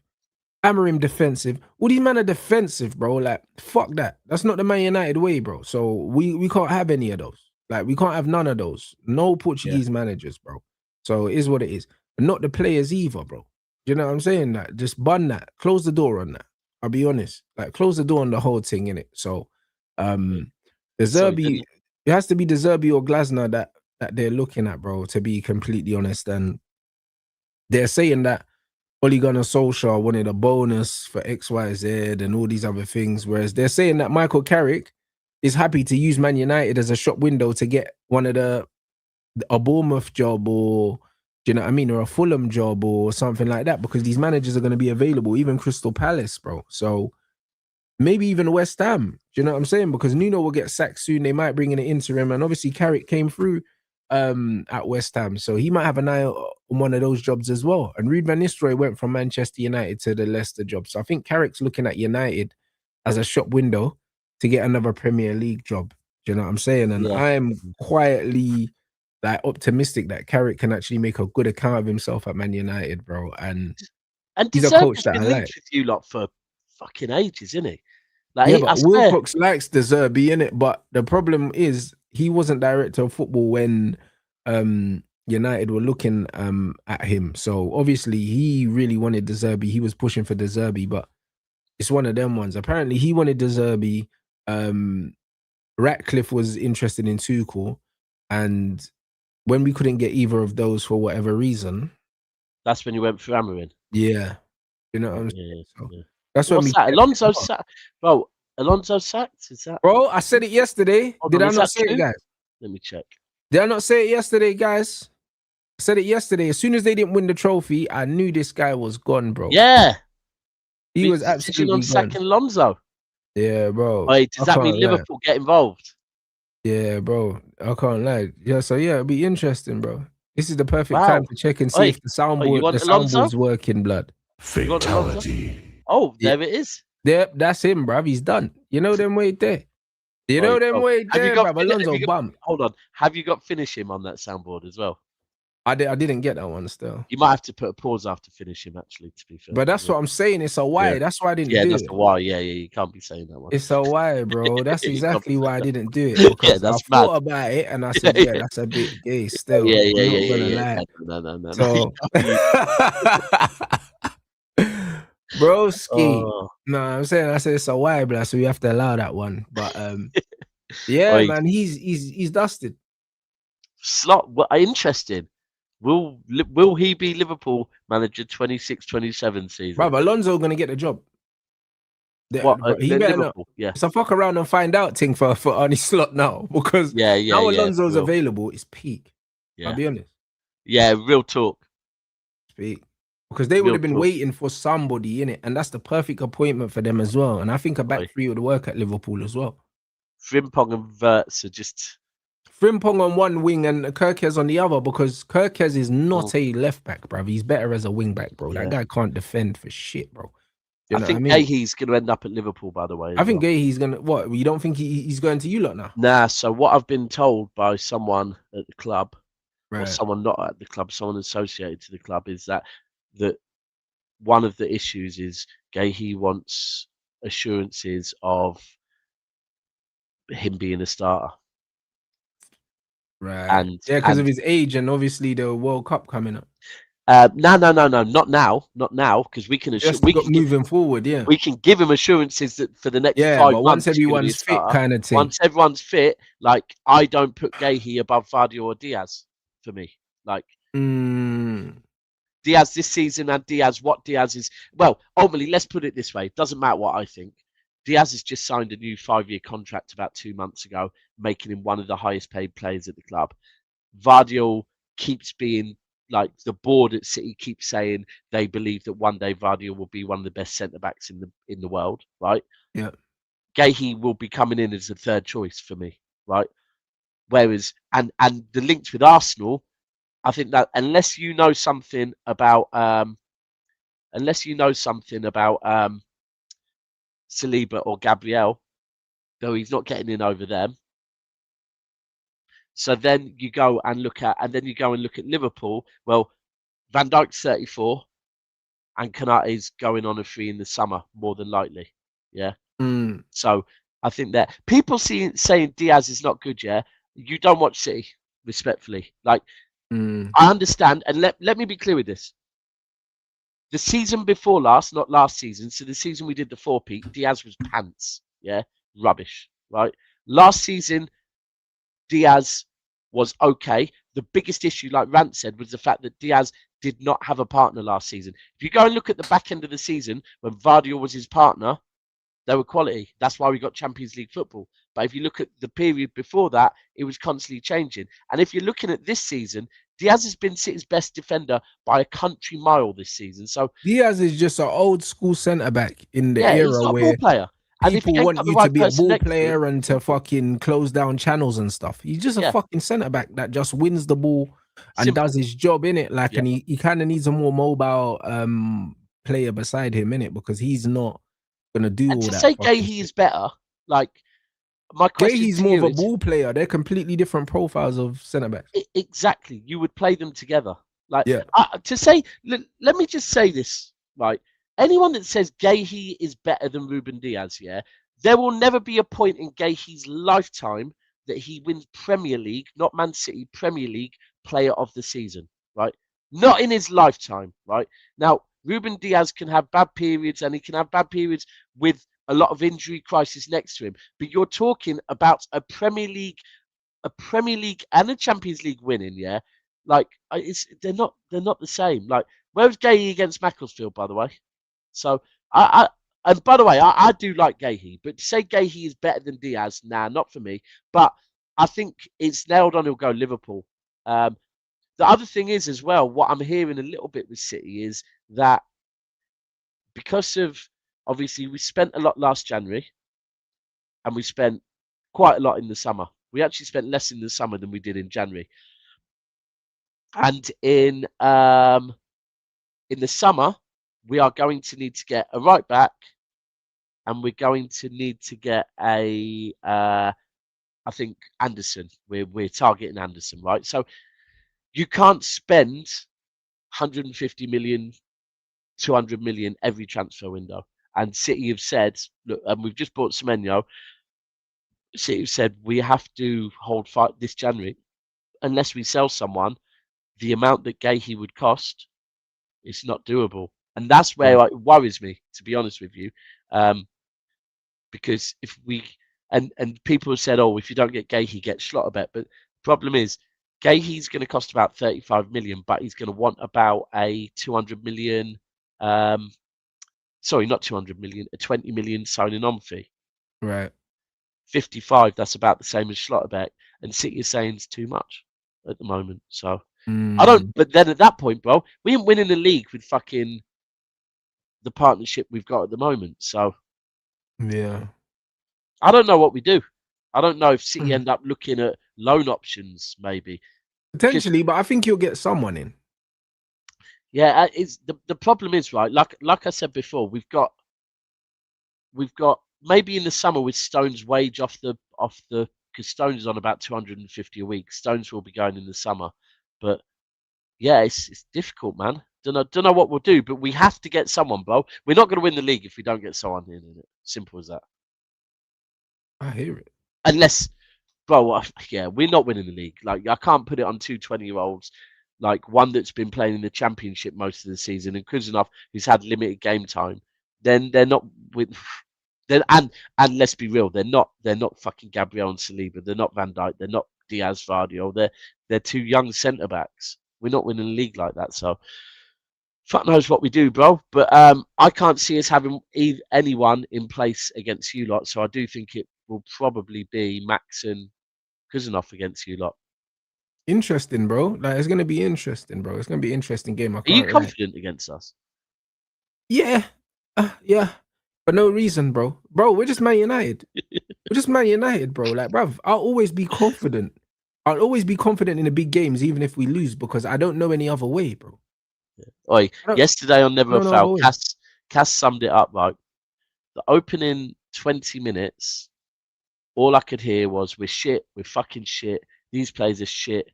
Amarim, defensive. All these men are defensive, bro. Like, fuck that. That's not the Man United way, bro. So we can't have any of those. Like, we can't have none of those. No Portuguese managers, bro. So it is what it is. And not the players either, bro. You know what I'm saying? Like, just bun that. Close the door on that. I'll be honest. Like, close the door on the whole thing, innit? So, De Zerbi, it has to be De Zerbi or Glasner that that they're looking at, bro, to be completely honest. And they're saying that Ole Gunnar Solskjaer wanted a bonus for XYZ and all these other things. Whereas they're saying that Michael Carrick is happy to use Man United as a shop window to get one of a Bournemouth job, or do you know what I mean, or a Fulham job or something like that, because these managers are going to be available, even Crystal Palace, bro. So maybe even West Ham. Do you know what I'm saying? Because Nuno will get sacked soon. They might bring in an interim, and obviously Carrick came through at West Ham, so he might have an eye on one of those jobs as well. And Ruud van Nistelrooy went from Manchester United to the Leicester job, so I think Carrick's looking at United as a shop window to get another Premier League job. Do you know what I'm saying? And I'm quietly optimistic that Carrick can actually make a good account of himself at Man United, bro. And he's a coach that I like. With you lot for fucking ages, isn't he? Like, yeah, but Wilcox likes De Zerbi, innit? But the problem is he wasn't director of football when United were looking at him. So obviously he really wanted De Zerbi. He was pushing for De Zerbi, but it's one of them ones. Apparently he wanted De Zerbi. Ratcliffe was interested in Tuchel, and when we couldn't get either of those for whatever reason, that's when you went for Amorim. Yeah, you know what I'm saying. So that's what's that? Alonso sacked, bro. Alonso sacked? Is that? Bro, I said it yesterday. Did I not say it, guys? Let me check. Did I not say it yesterday, guys? I said it yesterday. As soon as they didn't win the trophy, I knew this guy was gone, bro. Yeah, he was absolutely on gone. Sacking Alonso. Yeah, bro. Wait, does that mean Liverpool get involved? Yeah, bro. I can't lie. Yeah, so yeah, it'll be interesting, bro. This is the perfect time to check and see if the soundboard's working, blood. Fatality. Oh, there it is. Yep, that's him, bruv. He's done. You know them way there. You know them way there, bruv. Alonso bum. Hold on. Have you got finish him on that soundboard as well? I didn't get that one still. You might have to put a pause after finish him, actually, to be fair. But that's what I'm saying. It's a why. That's why I didn't do it. Yeah, that's a why. Yeah, you can't be saying that one. It's a why, bro. That's exactly why I didn't do it. Because I thought about it and I said, yeah, that's a bit gay still. Yeah. No. So, broski. No, I'm saying, I said it's a why, bro. So we have to allow that one. But yeah, man, he's dusted. Slot, interesting. Will he be Liverpool manager 26-27 season? Bro, Alonso gonna get the job. He better not. Yeah. So fuck around and find out thing for Arnie Slot now, because now Alonso's available. It's peak. Yeah. I'll be honest. Yeah, real talk. Peak. Because they would have been waiting for somebody in it, and that's the perfect appointment for them as well. And I think a back three would work at Liverpool as well. Frimpong and Wirtz are just Frimpong on one wing and Kerkez on the other, because Kerkez is not a left back, bro. He's better as a wing back, bro. That guy can't defend for shit, bro. I think Gahey's going to end up at Liverpool, by the way. I think Gahey's going to... What? You don't think he's going to you lot now? Nah, so what I've been told by someone at the club, or someone not at the club, someone associated to the club, is that one of the issues is Gahey wants assurances of him being a starter. Right. And because of his age and obviously the World Cup coming up. No, not now, because we can moving forward. Yeah, we can give him assurances that for the next 5 months, once everyone's fit, kind of thing. Once everyone's fit, like I don't put Gahey above Vardy or Diaz for me. Like Diaz this season and what Diaz is. Well, ultimately, let's put it this way: it doesn't matter what I think. Diaz has just signed a new 5-year contract about 2 months ago, making him one of the highest paid players at the club. Vardy keeps being, like, the board at City keeps saying they believe that one day Vardy will be one of the best centre-backs in the world, right? Yeah. Gahey will be coming in as a third choice for me, right? Whereas, and the links with Arsenal, I think that unless you know something about Saliba or Gabriel, though he's not getting in over them. So then you go and look at Liverpool. Well, Van Dijk's 34 and Konate's going on a free in the summer, more than likely. Yeah. So I think that people saying Diaz is not good, yeah. You don't watch City, respectfully. Like, I understand, and let me be clear with this. The season before last, not last season, so the season we did the 4-peat, Diaz was pants. Yeah, rubbish, right? Last season, Diaz was okay. The biggest issue, like Rant said, was the fact that Diaz did not have a partner last season. If you go and look at the back end of the season when Vardy was his partner, they were quality. That's why we got Champions League football. But if you look at the period before that, it was constantly changing. And if you're looking at this season, Diaz has been City's best defender by a country mile this season. So Diaz is just an old school centre back in the he's era not a where ball player. And people want you to be a ball player and to fucking close down channels and stuff. He's just a fucking centre back that just wins the ball and does his job in it. Like, and he kind of needs a more mobile player beside him in it, because he's not gonna do all that. To say Gahey is better, like, my question Gahey's more of a ball player. They're completely different profiles of centre backs. Exactly, you would play them together. Like, to say, let me just say this, right? Anyone that says Gahey is better than Ruben Diaz, there will never be a point in Gahey's lifetime that he wins Premier League, not Man City, Premier League Player of the Season, right? Not in his lifetime, right? Now, Ruben Diaz can have bad periods, and he can have bad periods with a lot of injury crisis next to him. But you're talking about a Premier League and a Champions League winning, like, they're not the same. Like, where was Gahey against Macclesfield, by the way? So and by the way, I do like Gahey, but to say Gahey is better than Diaz, nah, not for me. But I think it's nailed on. He'll go Liverpool. The other thing is as well, what I'm hearing a little bit with City is that because of, obviously, we spent a lot last January, and we spent quite a lot in the summer. We actually spent less in the summer than we did in January. And in the summer, we are going to need to get a right back, and we're going to need to get I think Anderson. We're targeting Anderson, right? So you can't spend 150 million, 200 million every transfer window. And City have said, look, and we've just bought Semenyo. City have said we have to hold fight this January unless we sell someone. The amount that Gahey would cost, it's not doable. And that's where it worries me, to be honest with you, because if we and people have said, oh, if you don't get Gahey, get Schlotterbeck. But the problem is, Gahey's going to cost about 35 million, but he's going to want about a 200 million. Sorry, not 200 million, a 20 million signing on fee. Right. 55. That's about the same as Schlotterbeck, and City is saying it's too much at the moment. So I don't. But then at that point, bro, we ain't winning the league with fucking the partnership we've got at the moment. So yeah, I don't know what we do. I don't know if City end up looking at loan options, maybe potentially, but I think you'll get someone in. Yeah, it's the problem is, right, like I said before, we've got maybe in the summer with Stone's wage off the because Stone's is on about 250 a week. Stone's will be going in the summer, but yeah, it's difficult, man. Don't know what we'll do, but we have to get someone, bro. We're not going to win the league if we don't get someone in it. Simple as that. I hear it. Unless, bro, yeah, we're not winning the league. Like, I can't put it on 2 20-year-olds, like one that's been playing in the Championship most of the season, and Kuzanov, who's had limited game time. Then they're not with. Then and let's be real, they're not fucking Gabriel and Saliba. They're not Van Dijk. They're not Diaz, Vardy. They're two young centre backs. We're not winning a league like that. So, fuck knows what we do, bro. But I can't see us having anyone in place against you lot. So I do think it will probably be Max and Kuzanov against you lot. Interesting, bro. Like, it's gonna be interesting, bro. It's gonna be an interesting game. Are you confident against us? Yeah, yeah. For no reason, bro. Bro, we're just Man United. We're just Man United, bro. Like, bruv, I'll always be confident. I'll always be confident in the big games, even if we lose, because I don't know any other way, bro. Oi, yesterday on Never a Foul, Cass summed it up, right? The opening 20 minutes, all I could hear was, we're shit, we're fucking shit, these players are shit,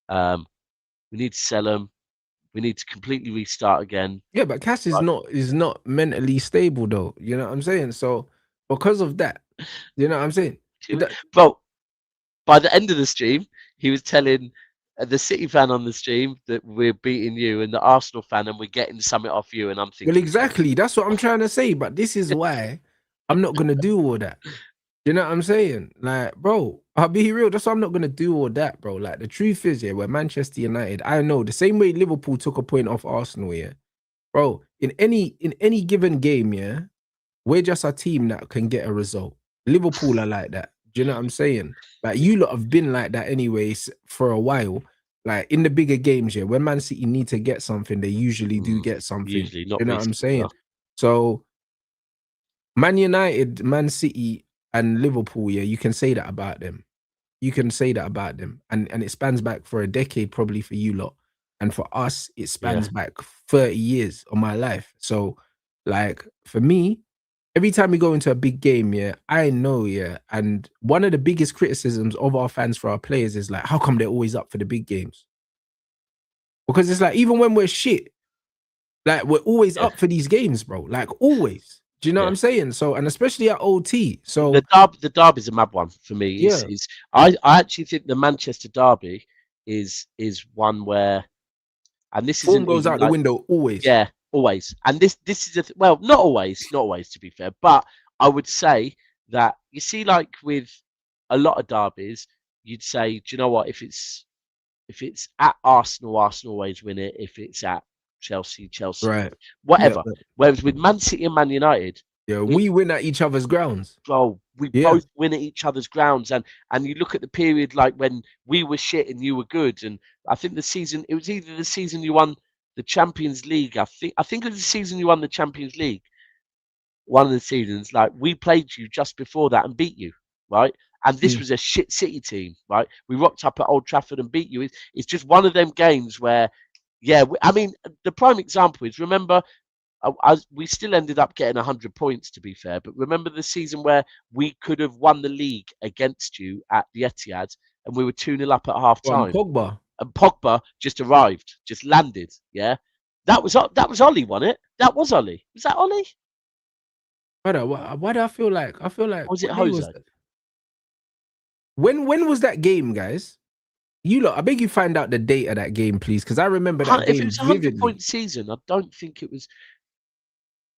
we need to sell them, we need to completely restart again. Yeah, but Cass is not mentally stable, though. You know what I'm saying? So because of that, you know what I'm saying? Bro, by the end of the stream, he was telling the City fan on the stream that we're beating you, and the Arsenal fan, and we're getting something off you. And I'm thinking, well, exactly. That's what I'm trying to say. But this is why I'm not gonna do all that. You know what I'm saying? Like, bro, I'll be real. That's why I'm not gonna do all that, bro. Like, the truth is, yeah, we're Manchester United. I know the same way Liverpool took a point off Arsenal, yeah, bro. In any given game, yeah, we're just a team that can get a result. Liverpool are like that. Do you know what I'm saying? Like, you lot have been like that anyways for a while. Like, in the bigger games, yeah, when Man City need to get something, they usually do get something. Usually, not You know what I'm recently. saying? No. So, Man United, Man City, and Liverpool, yeah, you can say that about them. You can say that about them. And it spans back for a decade, probably for you lot. And for us, it spans back 30 years of my life. So, like, for me, every time we go into a big game, yeah, I know, yeah. And one of the biggest criticisms of our fans for our players is like, how come they're always up for the big games? Because it's like, even when we're shit, like, we're always up for these games, bro. Like, always. Do you know what I'm saying? So, and especially at OT. So the derby's a mad one for me. I actually think the Manchester derby is one where, and this form isn't goes even out the like, window always. yeah, always. And this is well, not always to be fair, but I would say that you see, like with a lot of derbies, you'd say, do you know what? If it's at Arsenal, Arsenal always win it. If it's at Chelsea, Chelsea, Right. whatever. Yeah, Whereas with Man City and Man United, we win at each other's grounds. bro, we both win at each other's grounds, and you look at the period like when we were shit and you were good, and I think it was either the season you won the Champions League. I think it was the season you won the Champions League. One of the seasons, like, we played you just before that and beat you, right? And this was a shit City team, right? We rocked up at Old Trafford and beat you. It's just one of them games where, I mean, the prime example is, remember, we still ended up getting 100 points, to be fair, but remember the season where we could have won the league against you at the Etihad and we were 2-0 up at half time. Pogba. And Pogba just arrived, just landed, yeah? That was Ollie, wasn't it? That was Ollie. Was that Ollie? Why do I feel like Was it Jose? When was that game, guys? You lot, I beg you find out the date of that game, please, because I remember that game. If it was a 100-point season, I don't think it was.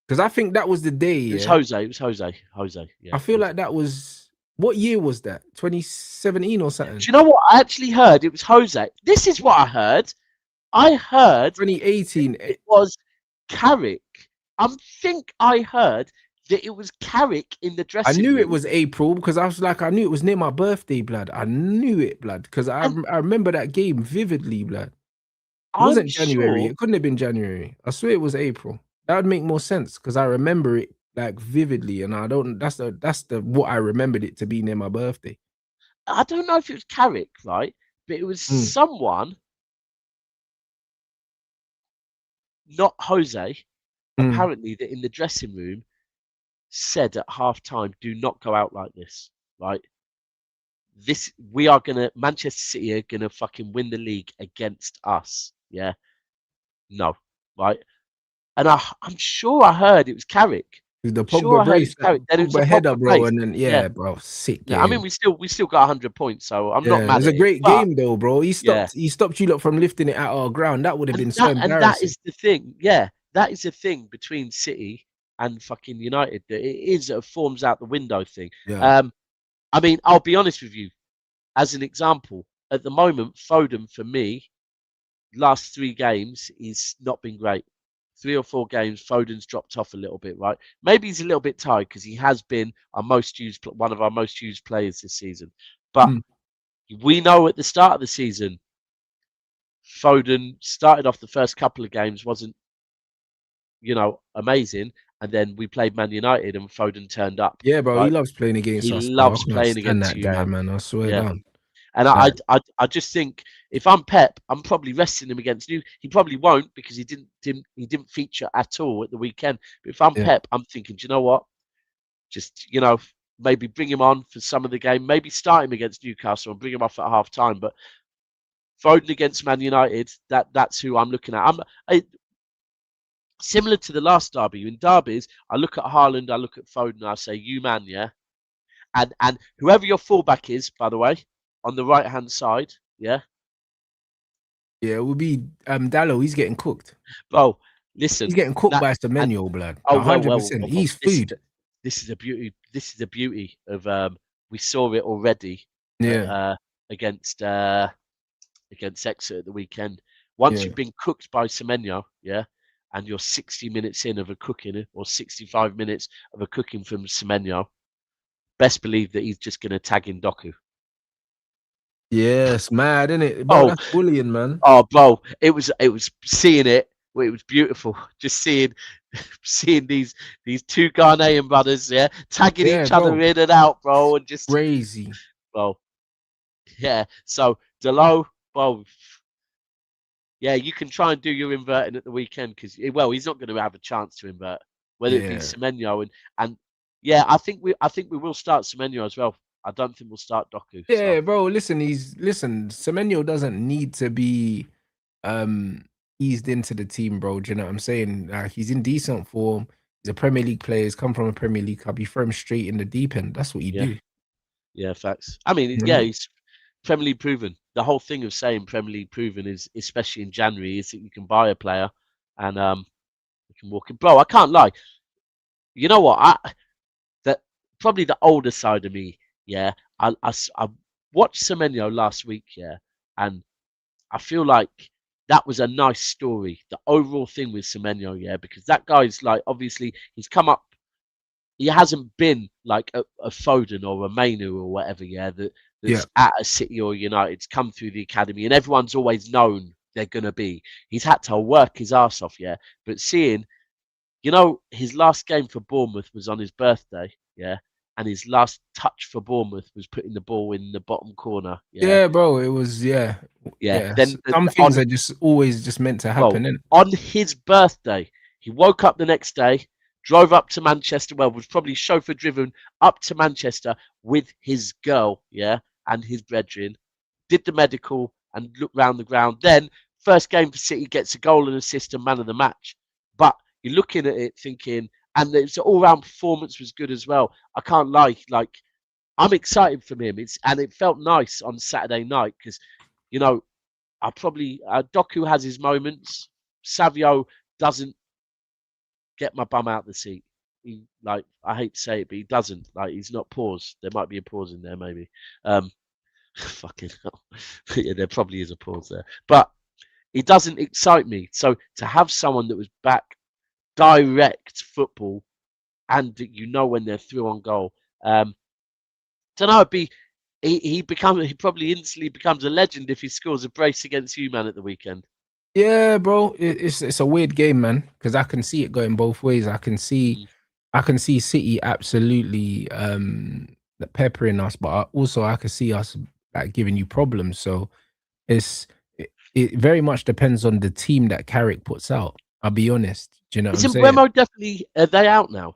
Because I think that was the day. It was Jose. It was Jose. Yeah. I feel like that was, what year was that? 2017 or something? Do you know what? I actually heard it was Jose. This is what I heard. I heard 2018. It was Carrick. I think I heard that it was Carrick in the dressing room. I knew it was April because I was like, I knew it was near my birthday, blood. I knew it, blood, because I remember that game vividly, blood. It wasn't January. It couldn't have been January. I swear it was April. That would make more sense because I remember it like vividly, and I don't. That's the what I remembered it to be near my birthday. I don't know if it was Carrick, right? But it was someone, not Jose, apparently, that in the dressing room said at halftime, "Do not go out like this," right? Manchester City are gonna fucking win the league against us. Yeah, no, right? And I'm sure I heard it was Carrick. The Pogba brace, then it was a header, bro, brace. and then bro, sick game. I mean, we still got 100 points, so I'm not mad. It was a great game though, bro. He stopped you lot from lifting it at our ground. That would have been so embarrassing. And that is the thing, that is the thing between City and fucking United. That it is a forms out the window thing. Yeah. I mean, I'll be honest with you. As an example, at the moment, Foden for me, last 3 games, he's not been great. 3 or 4 games, Foden's dropped off a little bit, right? Maybe he's a little bit tired because he has been one of our most used players this season. But we know at the start of the season, Foden started off the first couple of games, wasn't, amazing. And then we played Man United and Foden turned up. Yeah, bro, right? he loves playing against us. He loves playing against that you, guy, man. I swear down. And I just think if I'm Pep, I'm probably resting him against New. He probably won't because he didn't feature at all at the weekend. But if I'm Pep, I'm thinking, do you know what? Just maybe bring him on for some of the game. Maybe start him against Newcastle and bring him off at half time. But Foden against Man United, that's who I'm looking at. Similar to the last derby. In derbies, I look at Haaland, I look at Foden, I say, you man, yeah. And whoever your fullback is, by the way, on the right hand side, yeah. Yeah, it will be Dallo. He's getting cooked. Bro, listen. He's getting cooked by Semenyo, blood. Oh, 100%. He's food. this is a beauty. This is the beauty of we saw it already. Yeah. Against Exeter at the weekend. Once you've been cooked by Semenyo, and you're 60 minutes in of a cooking or 65 minutes of a cooking from Semenyo, best believe that he's just going to tag in Doku. Yeah, it's mad, isn't it? Bro, that's bullying, man. Oh, bro, it was seeing it. It was beautiful. Just seeing these two Ghanaian brothers, tagging each other in and out, bro, and just crazy, bro. Yeah. So Delo, bro. Yeah, you can try and do your inverting at the weekend because, he's not going to have a chance to invert, whether it be Semenyo and yeah, I think we will start Semenyo as well. I don't think we'll start Doku. Yeah, so. Bro, listen, Semenyo doesn't need to be eased into the team, bro. Do you know what I'm saying? He's in decent form. He's a Premier League player. He's come from a Premier League club. You throw him straight in the deep end. That's what you do. Yeah, facts. I mean, he's Premier League proven. The whole thing of saying Premier League proven is, especially in January, is that you can buy a player and you can walk in. Bro, I can't lie. You know what? Probably the older side of me, I watched Semenyo last week, and I feel like that was a nice story. The overall thing with Semenyo, because that guy's like, obviously he's come up. He hasn't been like a Foden or a Mainu or whatever, that's at a City or United's come through the academy, and everyone's always known they're gonna be. He's had to work his ass off, But seeing, his last game for Bournemouth was on his birthday, and his last touch for Bournemouth was putting the ball in the bottom corner. Yeah, bro, it was Then some things are just always just meant to happen. Bro, on his birthday, he woke up the next day, drove up to Manchester. Well, was probably chauffeur driven up to Manchester with his girl, and his brethren, did the medical and looked round the ground. Then first game for City, gets a goal and assist and man of the match. But you're looking at it thinking, and the all-round performance was good as well. I can't lie, like I'm excited for him. And it felt nice on Saturday night because, I probably Doku has his moments. Savio doesn't get my bum out the seat. He, like, I hate to say it, but he doesn't. Like, he's not paused. There might be a pause in there, maybe. Fucking hell. Yeah, there probably is a pause there. But he doesn't excite me. So to have someone that was back direct football and when they're through on goal, don't know, he probably instantly becomes a legend if he scores a brace against you, man, at the weekend. Yeah, bro, it's a weird game, man, because I can see it going both ways. I can see City absolutely peppering us, but also I can see us like giving you problems. So it very much depends on the team that Carrick puts out. I'll be honest. Do you know what I'm saying? Isn't Bremo definitely, are they out now?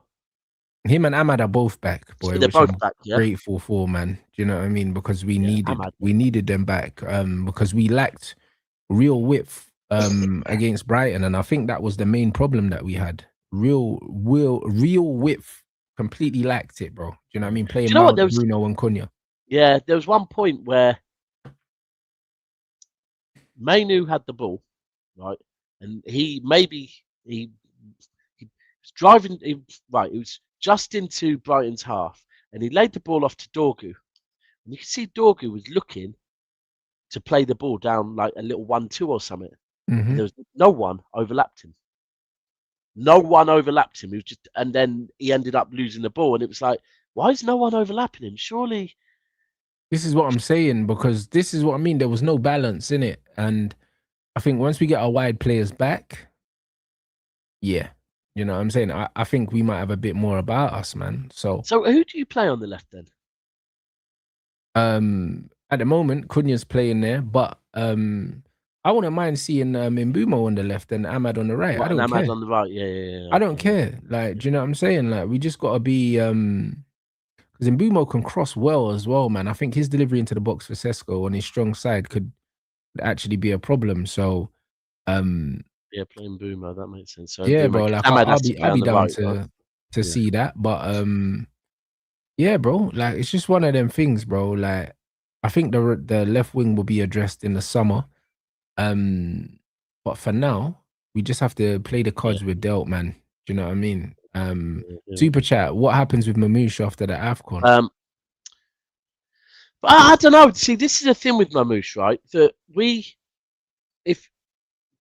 Him and Ahmad are both back, boy. So they're both back, grateful for, man. Do you know what I mean? Because we needed them back because we lacked real width against Brighton, and I think that was the main problem that we had. Real width, completely lacked it, bro. Do you know what I mean? Playing Mount, Bruno and Cunha. Yeah, there was one point where Mainu had the ball, right, and he was driving. It was just into Brighton's half, and he laid the ball off to Dorgu, and you can see Dorgu was looking to play the ball down like a little 1-2 or something. Mm-hmm. There was no one overlapped him. No one overlapped him. He was just, and then he ended up losing the ball, and it was like, why is no one overlapping him? Surely. This is what I'm saying, because this is what I mean. There was no balance in it, and I think once we get our wide players back, you know what I'm saying? I think we might have a bit more about us, man. So who do you play on the left then? At the moment, Cunha's playing there, but I wouldn't mind seeing Mbeumo on the left and Ahmad on the right. I don't care. Ahmad on the right, yeah. I don't care. Like, do you know what I'm saying? Like, we just gotta be because Mbeumo can cross well as well, man. I think his delivery into the box for Sesko on his strong side could actually be a problem. So yeah, playing Mbeumo, that makes sense. So yeah, bro. Like I'll be down to see that. But yeah, bro. Like, it's just one of them things, bro. Like, I think the left wing will be addressed in the summer. But for now, we just have to play the cards we're dealt, man. Do you know what I mean? Super chat. What happens with Mamouche after the AFCON? But I don't know. See, this is the thing with Mamouche, right? That if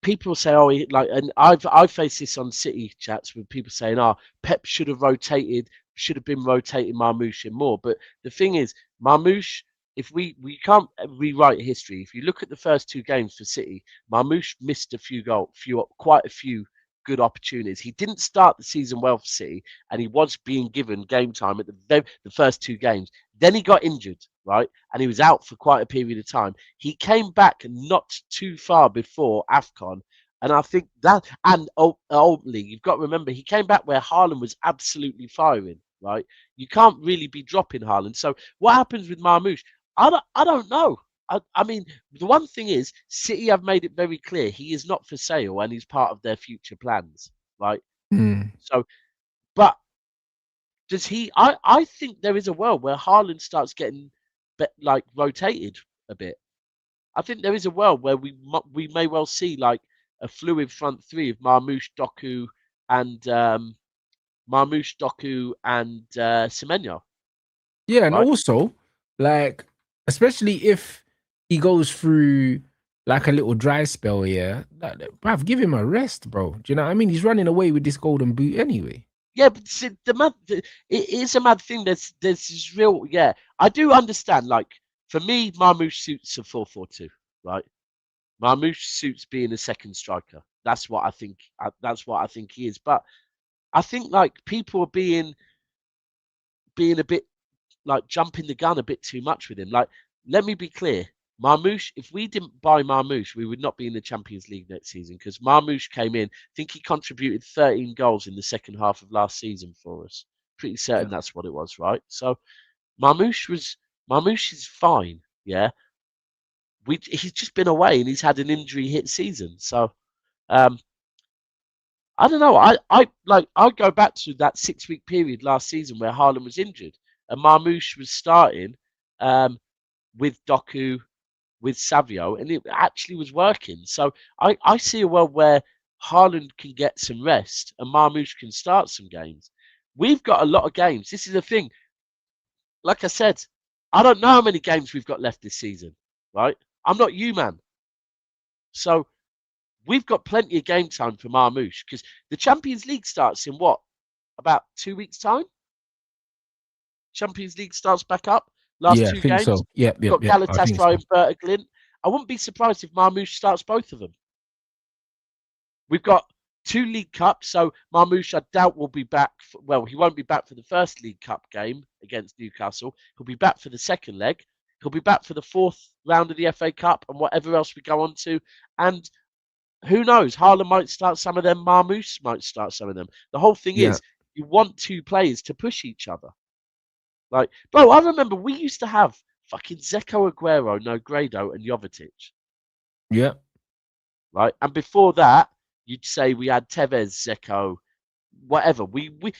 people say, oh, and I've faced this on City chats with people saying, oh, Pep should have been rotating Mamouche in more. But the thing is, Mamouche, if we can't rewrite history. If you look at the first 2 games for City, Mamouche missed quite a few good opportunities. He didn't start the season well for City, and he was being given game time at the first 2 games. Then he got injured, right? And he was out for quite a period of time. He came back not too far before AFCON. And I think that, and ultimately, you've got to remember, he came back where Haaland was absolutely firing, right? You can't really be dropping Haaland. So what happens with Mamouche? I don't know. I mean, the one thing is, City have made it very clear he is not for sale and he's part of their future plans, right? So, but does he? I think there is a world where Haaland starts getting rotated a bit. I think there is a world where we may well see like a fluid front 3 of Mamouche, Doku, and Semenyo. Yeah, and also like, especially if he goes through like a little dry spell, yeah, bruv, give him a rest, bro. Do you know what I mean? He's running away with this golden boot anyway. Yeah, but it is a mad thing. There's this real, yeah. I do understand. Like for me, Mamouche suits a 4-4-2, right? Mamouche suits being a second striker. That's what I think. That's what I think he is. But I think like people are being a bit like jumping the gun a bit too much with him. Like, let me be clear. Mamouche, if we didn't buy Mamouche, we would not be in the Champions League next season because Mamouche came in. I think he contributed 13 goals in the second half of last season for us. Pretty certain that's what it was, right? So Mamouche is fine, yeah. He's just been away and he's had an injury hit season. So I don't know. I go back to that 6-week period last season where Haaland was injured and Mamouche was starting with Doku, with Savio, and it actually was working. So I see a world where Haaland can get some rest and Mamouche can start some games. We've got a lot of games. This is the thing. Like I said, I don't know how many games we've got left this season, right? I'm not you, man. So we've got plenty of game time for Mamouche because the Champions League starts in what? About 2 weeks' time? Champions League starts back up. Last 2 games. So. Yeah, got Galatasaray and Berglin. I wouldn't be surprised if Mamouche starts both of them. We've got 2 League Cups, so Mamouche, I doubt, will be back. He won't be back for the first League Cup game against Newcastle. He'll be back for the second leg. He'll be back for the 4th round of the FA Cup and whatever else we go on to. And who knows? Haaland might start some of them. Mamouche might start some of them. The whole thing is, you want 2 players to push each other. Like, bro, I remember we used to have fucking Zeko, Aguero, Negredo, and Jovetic. Yeah. Right? And before that, you'd say we had Tevez, Zeko, whatever.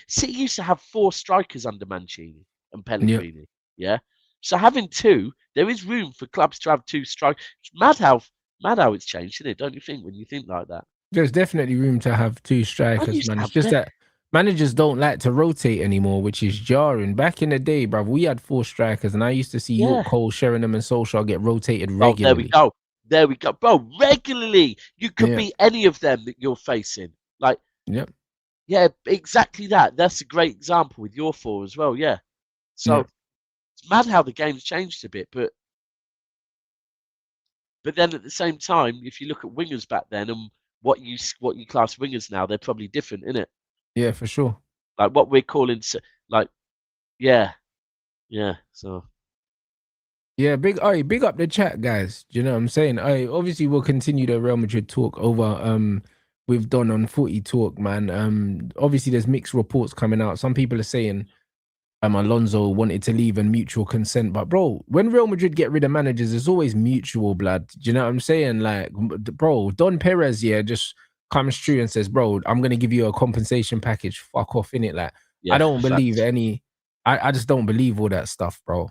City used to have 4 strikers under Mancini and Pellegrini. Yeah. So having 2, there is room for clubs to have 2 strikers. It's mad how it's changed, isn't it? Don't you think, when you think like that? There's definitely room to have 2 strikers, man. It's just that managers don't like to rotate anymore, which is jarring. Back in the day, bruv, we had 4 strikers, and I used to see York, Cole, Sheringham, and Solskjaer get rotated regularly. There we go. Bro, regularly. You could be any of them that you're facing. Like, yeah, exactly that. That's a great example with your 4 as well, yeah. So, it's mad how the game's changed a bit, but then at the same time, if you look at wingers back then and what you class wingers now, they're probably different, innit? Yeah, for sure. Like what we're calling, like, yeah. So, yeah, big up the chat, guys. Do you know what I'm saying? Obviously we'll continue the Real Madrid talk over with Don on Footy Talk, man. Obviously there's mixed reports coming out. Some people are saying Alonso wanted to leave and mutual consent, but bro, when Real Madrid get rid of managers, it's always mutual, blood. Do you know what I'm saying? Like, bro, Don Perez, just comes true and says, bro, I'm gonna give you a compensation package. Fuck off, innit? Like, I don't believe I just don't believe all that stuff, bro.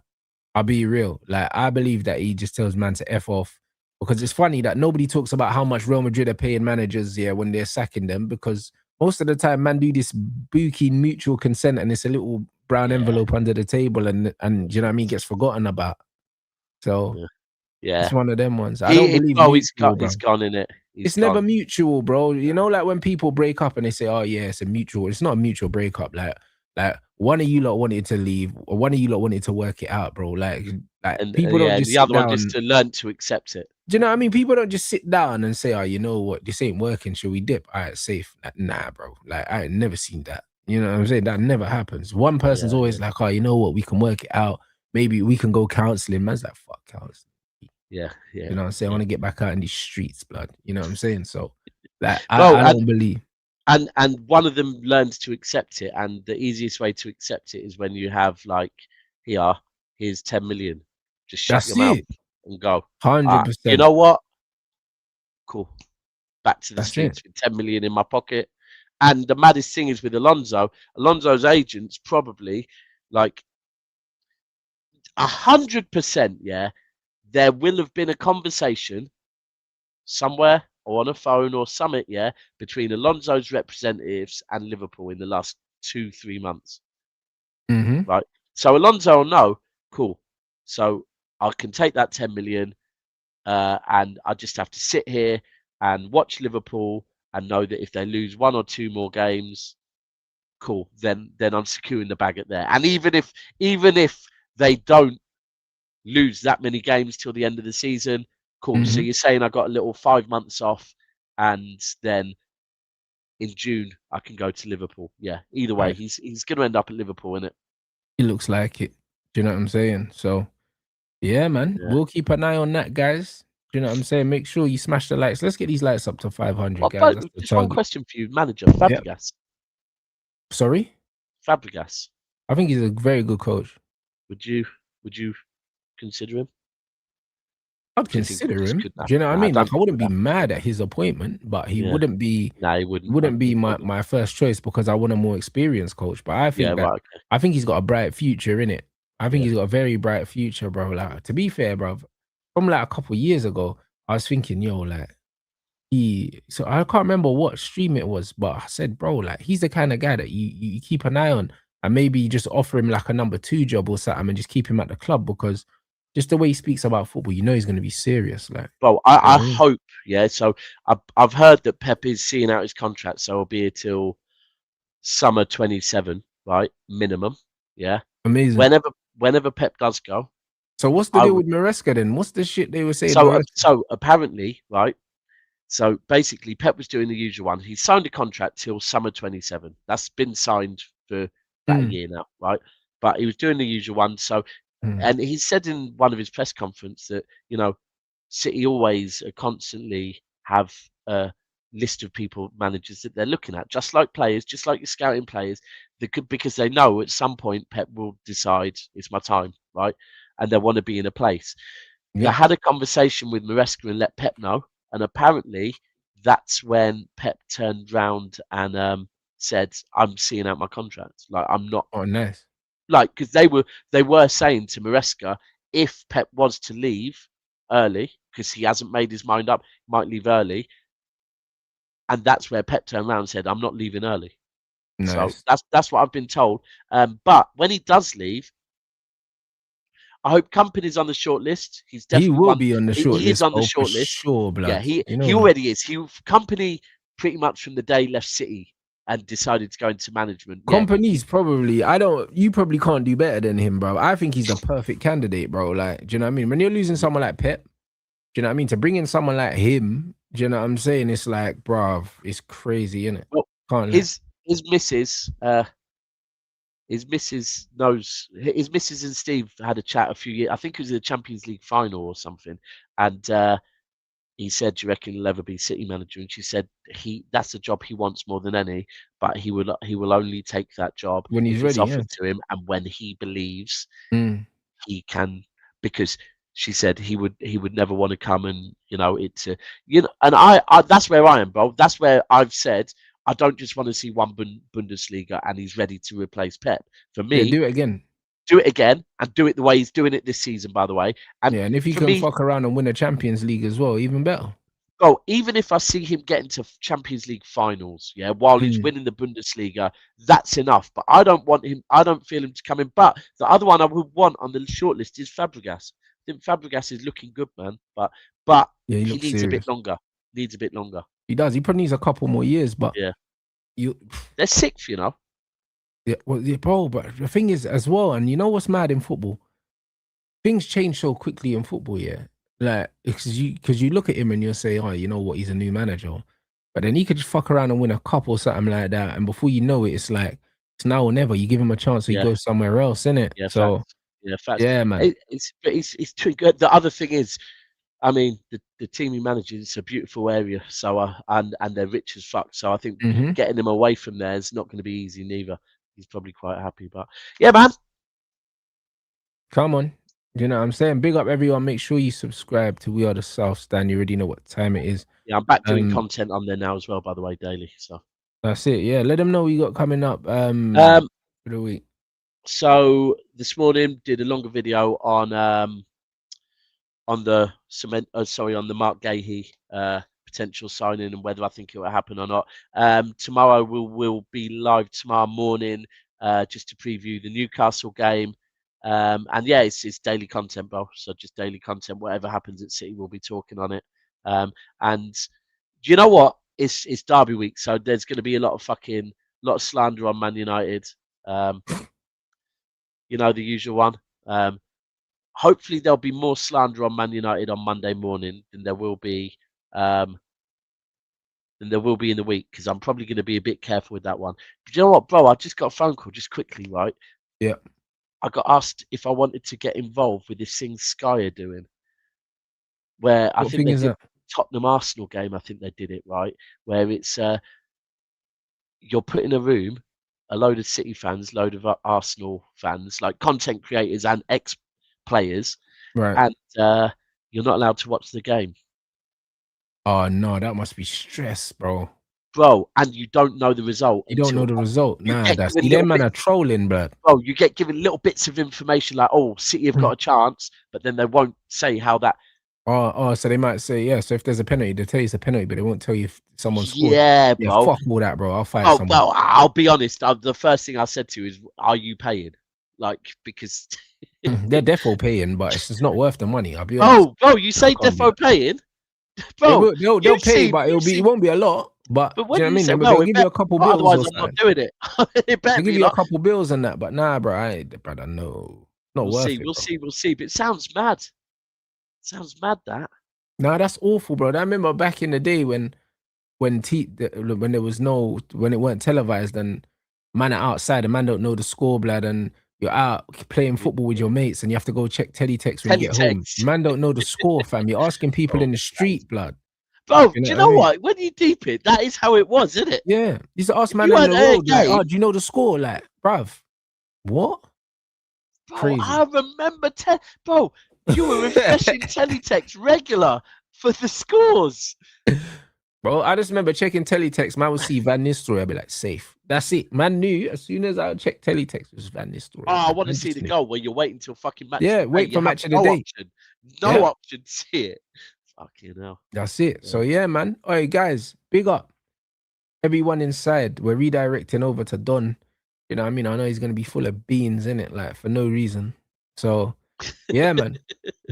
I'll be real. Like, I believe that he just tells man to F off, because it's funny that nobody talks about how much Real Madrid are paying managers when they're sacking them, because Most of the time, man, do this bookie mutual consent, and it's a little brown envelope under the table, and you know what I mean, gets forgotten about. So it's one of them ones. I don't believe mutual, he's gone in it. It's never mutual, bro. You know, like when people break up and they say, "Oh yeah, it's a mutual." It's not a mutual breakup. Like one of you lot wanted to leave, or one of you lot wanted to work it out, bro. Like people don't just the other one just to learn to accept it. Do you know what I mean? People don't just sit down and say, "Oh, you know what? This ain't working. Should we dip?" All right, safe. Like, nah, bro. Like I ain't never seen that. You know what I'm saying? That never happens. One person's always like, "Oh, you know what? We can work it out. Maybe we can go counseling." Man's like, "Fuck counseling." Yeah. You know what I'm saying? I want to get back out in these streets, blood. You know what I'm saying? So, like, I don't believe. And one of them learns to accept it, and the easiest way to accept it is when you have like, here's 10 million. Just shut your mouth and go. 100%. You know what? Cool. Back to the streets with 10 million in my pocket. And the maddest thing is with Alonso's agents probably like 100%. Yeah, there will have been a conversation somewhere or on a phone or summit, between Alonso's representatives and Liverpool in the last 2-3 months. Right. So Alonso will know, cool. So I can take that 10 million and I just have to sit here and watch Liverpool and know that if they lose 1 or 2 more games, cool, then I'm securing the bag at there. And even if they don't lose that many games till the end of the season, cool. So you're saying I got a little 5 months off, and then in June I can go to Liverpool. Yeah. Either way, he's going to end up at Liverpool, innit? It looks like it. Do you know what I'm saying? So, yeah, man, we'll keep an eye on that, guys. Do you know what I'm saying? Make sure you smash the likes. Let's get these likes up to 500, guys. Just one question for you, manager Fabregas. Sorry? Fabregas. I think he's a very good coach. Would you consider him? I'd consider him. Do you know what I mean? Like, I wouldn't be mad at his appointment, but he wouldn't be. Nah, he wouldn't be my first choice because I want a more experienced coach. But I think I think he's got a bright future in it. I think he's got a very bright future, bro. Like, to be fair, bro, from like a couple of years ago, I was thinking, yo, like so I can't remember what stream it was, but I said, bro, like he's the kind of guy that you keep an eye on, and maybe you just offer him like a number 2 job or something and just keep him at the club, because just the way he speaks about football, you know he's going to be serious. Like, well, I hope, So I've heard that Pep is seeing out his contract, so it'll be till summer 27, right? Minimum, amazing. Whenever Pep does go. So what's the deal with Maresca then? What's the shit they were saying? So apparently, right? So basically, Pep was doing the usual one. He signed a contract till summer 27. That's been signed for about a year now, right? But he was doing the usual one. So, and he said in one of his press conferences that, you know, City always constantly have a list of managers that they're looking at, just like players, just like you're scouting players. Because they know at some point Pep will decide it's my time, right? And they want to be in a place. They had a conversation with Maresca and let Pep know. And apparently that's when Pep turned round and said, I'm seeing out my contract. Like, I'm not. Oh, nice. Like, because they were saying to Maresca, if Pep was to leave early, because he hasn't made his mind up, he might leave early. And that's where Pep turned around and said, I'm not leaving early. Nice. So that's what I've been told. But when he does leave, I hope Company's on the short list. He's definitely he will be on the short list. He is on the short list. Sure, blood. Yeah, he already is. Company pretty much from the day he left City and decided to go into management. Company's probably you probably can't do better than him, bro. I think he's the perfect candidate, bro. Like, do you know what I mean? When you're losing someone like Pep, do you know what I mean? To bring in someone like him, do you know what I'm saying? It's like, bro, it's crazy, isn't it? Well, his missus, his missus knows. His missus and Steve had a chat a few years. I think it was the Champions League final or something. And he said, "Do you reckon he'll ever be City manager?" And she said, "That's a job he wants more than any, but he will only take that job when he's ready, offered to him and when he believes he can." Because she said he would never want to come and and I that's where I am, bro. That's where I've said, I don't just want to see one Bundesliga and he's ready to replace Pep. For me, do it again. Do it again and do it the way he's doing it this season, by the way. And if he can fuck around and win a Champions League as well, even better. Bro, even if I see him getting to Champions League finals, yeah, while he's winning the Bundesliga, that's enough. But I don't want him. I don't feel him to come in. But the other one I would want on the shortlist is Fabregas. I think Fabregas is looking good, man. But yeah, he needs a bit longer. Needs a bit longer. He does. He probably needs a couple more years. But yeah, they're 6th, you know. Yeah, well, yeah, bro. But the thing is, as well, and you know what's mad in football? Things change so quickly in football. Yeah, like because you look at him and you'll say, oh, you know what? He's a new manager. But then he could just fuck around and win a cup or something like that, and before you know it, it's like it's now or never. You give him a chance, so he goes somewhere else, innit? Yeah, so facts. Yeah, facts. Yeah, man. It's too good. The other thing is, I mean, the team he manages, it's a beautiful area, so and they're rich as fuck. So I think getting him away from there is not going to be easy neither. He's probably quite happy, but yeah, man. Come on. You know what I'm saying? Big up everyone. Make sure you subscribe to We Are the South Stand. You already know what time it is. Yeah, I'm back doing content on there now as well, by the way, daily. So that's it. Yeah, let them know what you got coming up for the week. So this morning did a longer video on the on the Mark Gahey potential signing and whether I think it will happen or not. Tomorrow we'll be live tomorrow morning just to preview the Newcastle game. And yeah, it's daily content, bro. So just daily content. Whatever happens at City, we'll be talking on it. And do you know what? It's Derby week, so there's going to be a lot of slander on Man United. You know, the usual one. Hopefully there'll be more slander on Man United on Monday morning than there will be in the week, because I'm probably going to be a bit careful with that one. But you know what, bro? I just got a phone call just quickly, right? Yeah. I got asked if I wanted to get involved with this thing Sky are doing, where I think they did Tottenham Arsenal game. I think they did it right, where it's you're put in a room, a load of City fans, load of Arsenal fans, like content creators and ex-players, right? And you're not allowed to watch the game. Oh no, that must be stress, bro. Bro, and you don't know the result. You don't know the result. Nah, that's them man are trolling, bro. Bro, you get given little bits of information like, oh, City have got a chance, but then they won't say how that. Oh, so they might say, yeah, so if there's a penalty, they tell you it's a penalty, but they won't tell you if someone scored. Yeah, bro. Fuck all that, bro. I'll fight someone. Well, I'll be honest. The first thing I said to you is, are you paying? Like, because they're defo paying, but it's just not worth the money. I'll be honest. Oh, bro, you say defo paying? Bro, they'll pay, but it won't be a lot. But do you know what I mean? They'll give you a couple bills. Otherwise, I'm not doing it. They'll give you a couple bills and that, but nah, bro, brother, no. Not worth it. We'll see. But it sounds mad. That. Nah, that's awful, bro. I remember back in the day when there was when it weren't televised and man are outside and man don't know the score, blood, and you're out playing football with your mates and you have to go check teletext when you get home. Man don't know the score, fam. You're asking people in the street, blood. Bro, do you know what? When you deep it, that is how it was, isn't it? Yeah. You used to ask man in the road, like, oh, do you know the score? Like, bruv, what? Bro, crazy. I remember, bro, you were refreshing teletext regular for the scores. Bro, I just remember checking teletext. Man would see Van Nistelrooy. I'd be like, safe. That's it. Man knew as soon as I checked teletext, it was Van Nistelrooy. Oh, I want to see the goal where you're waiting till fucking match. Yeah, wait for match of the day. No option to see it. Fucking hell. That's it. Yeah. So yeah, man. All right, guys, big up. Everyone inside. We're redirecting over to Don. You know what I mean? I know he's gonna be full of beans in it, like for no reason. So yeah, man.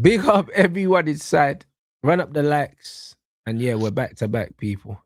Big up everyone inside. Run up the likes. And yeah, we're back to back, people.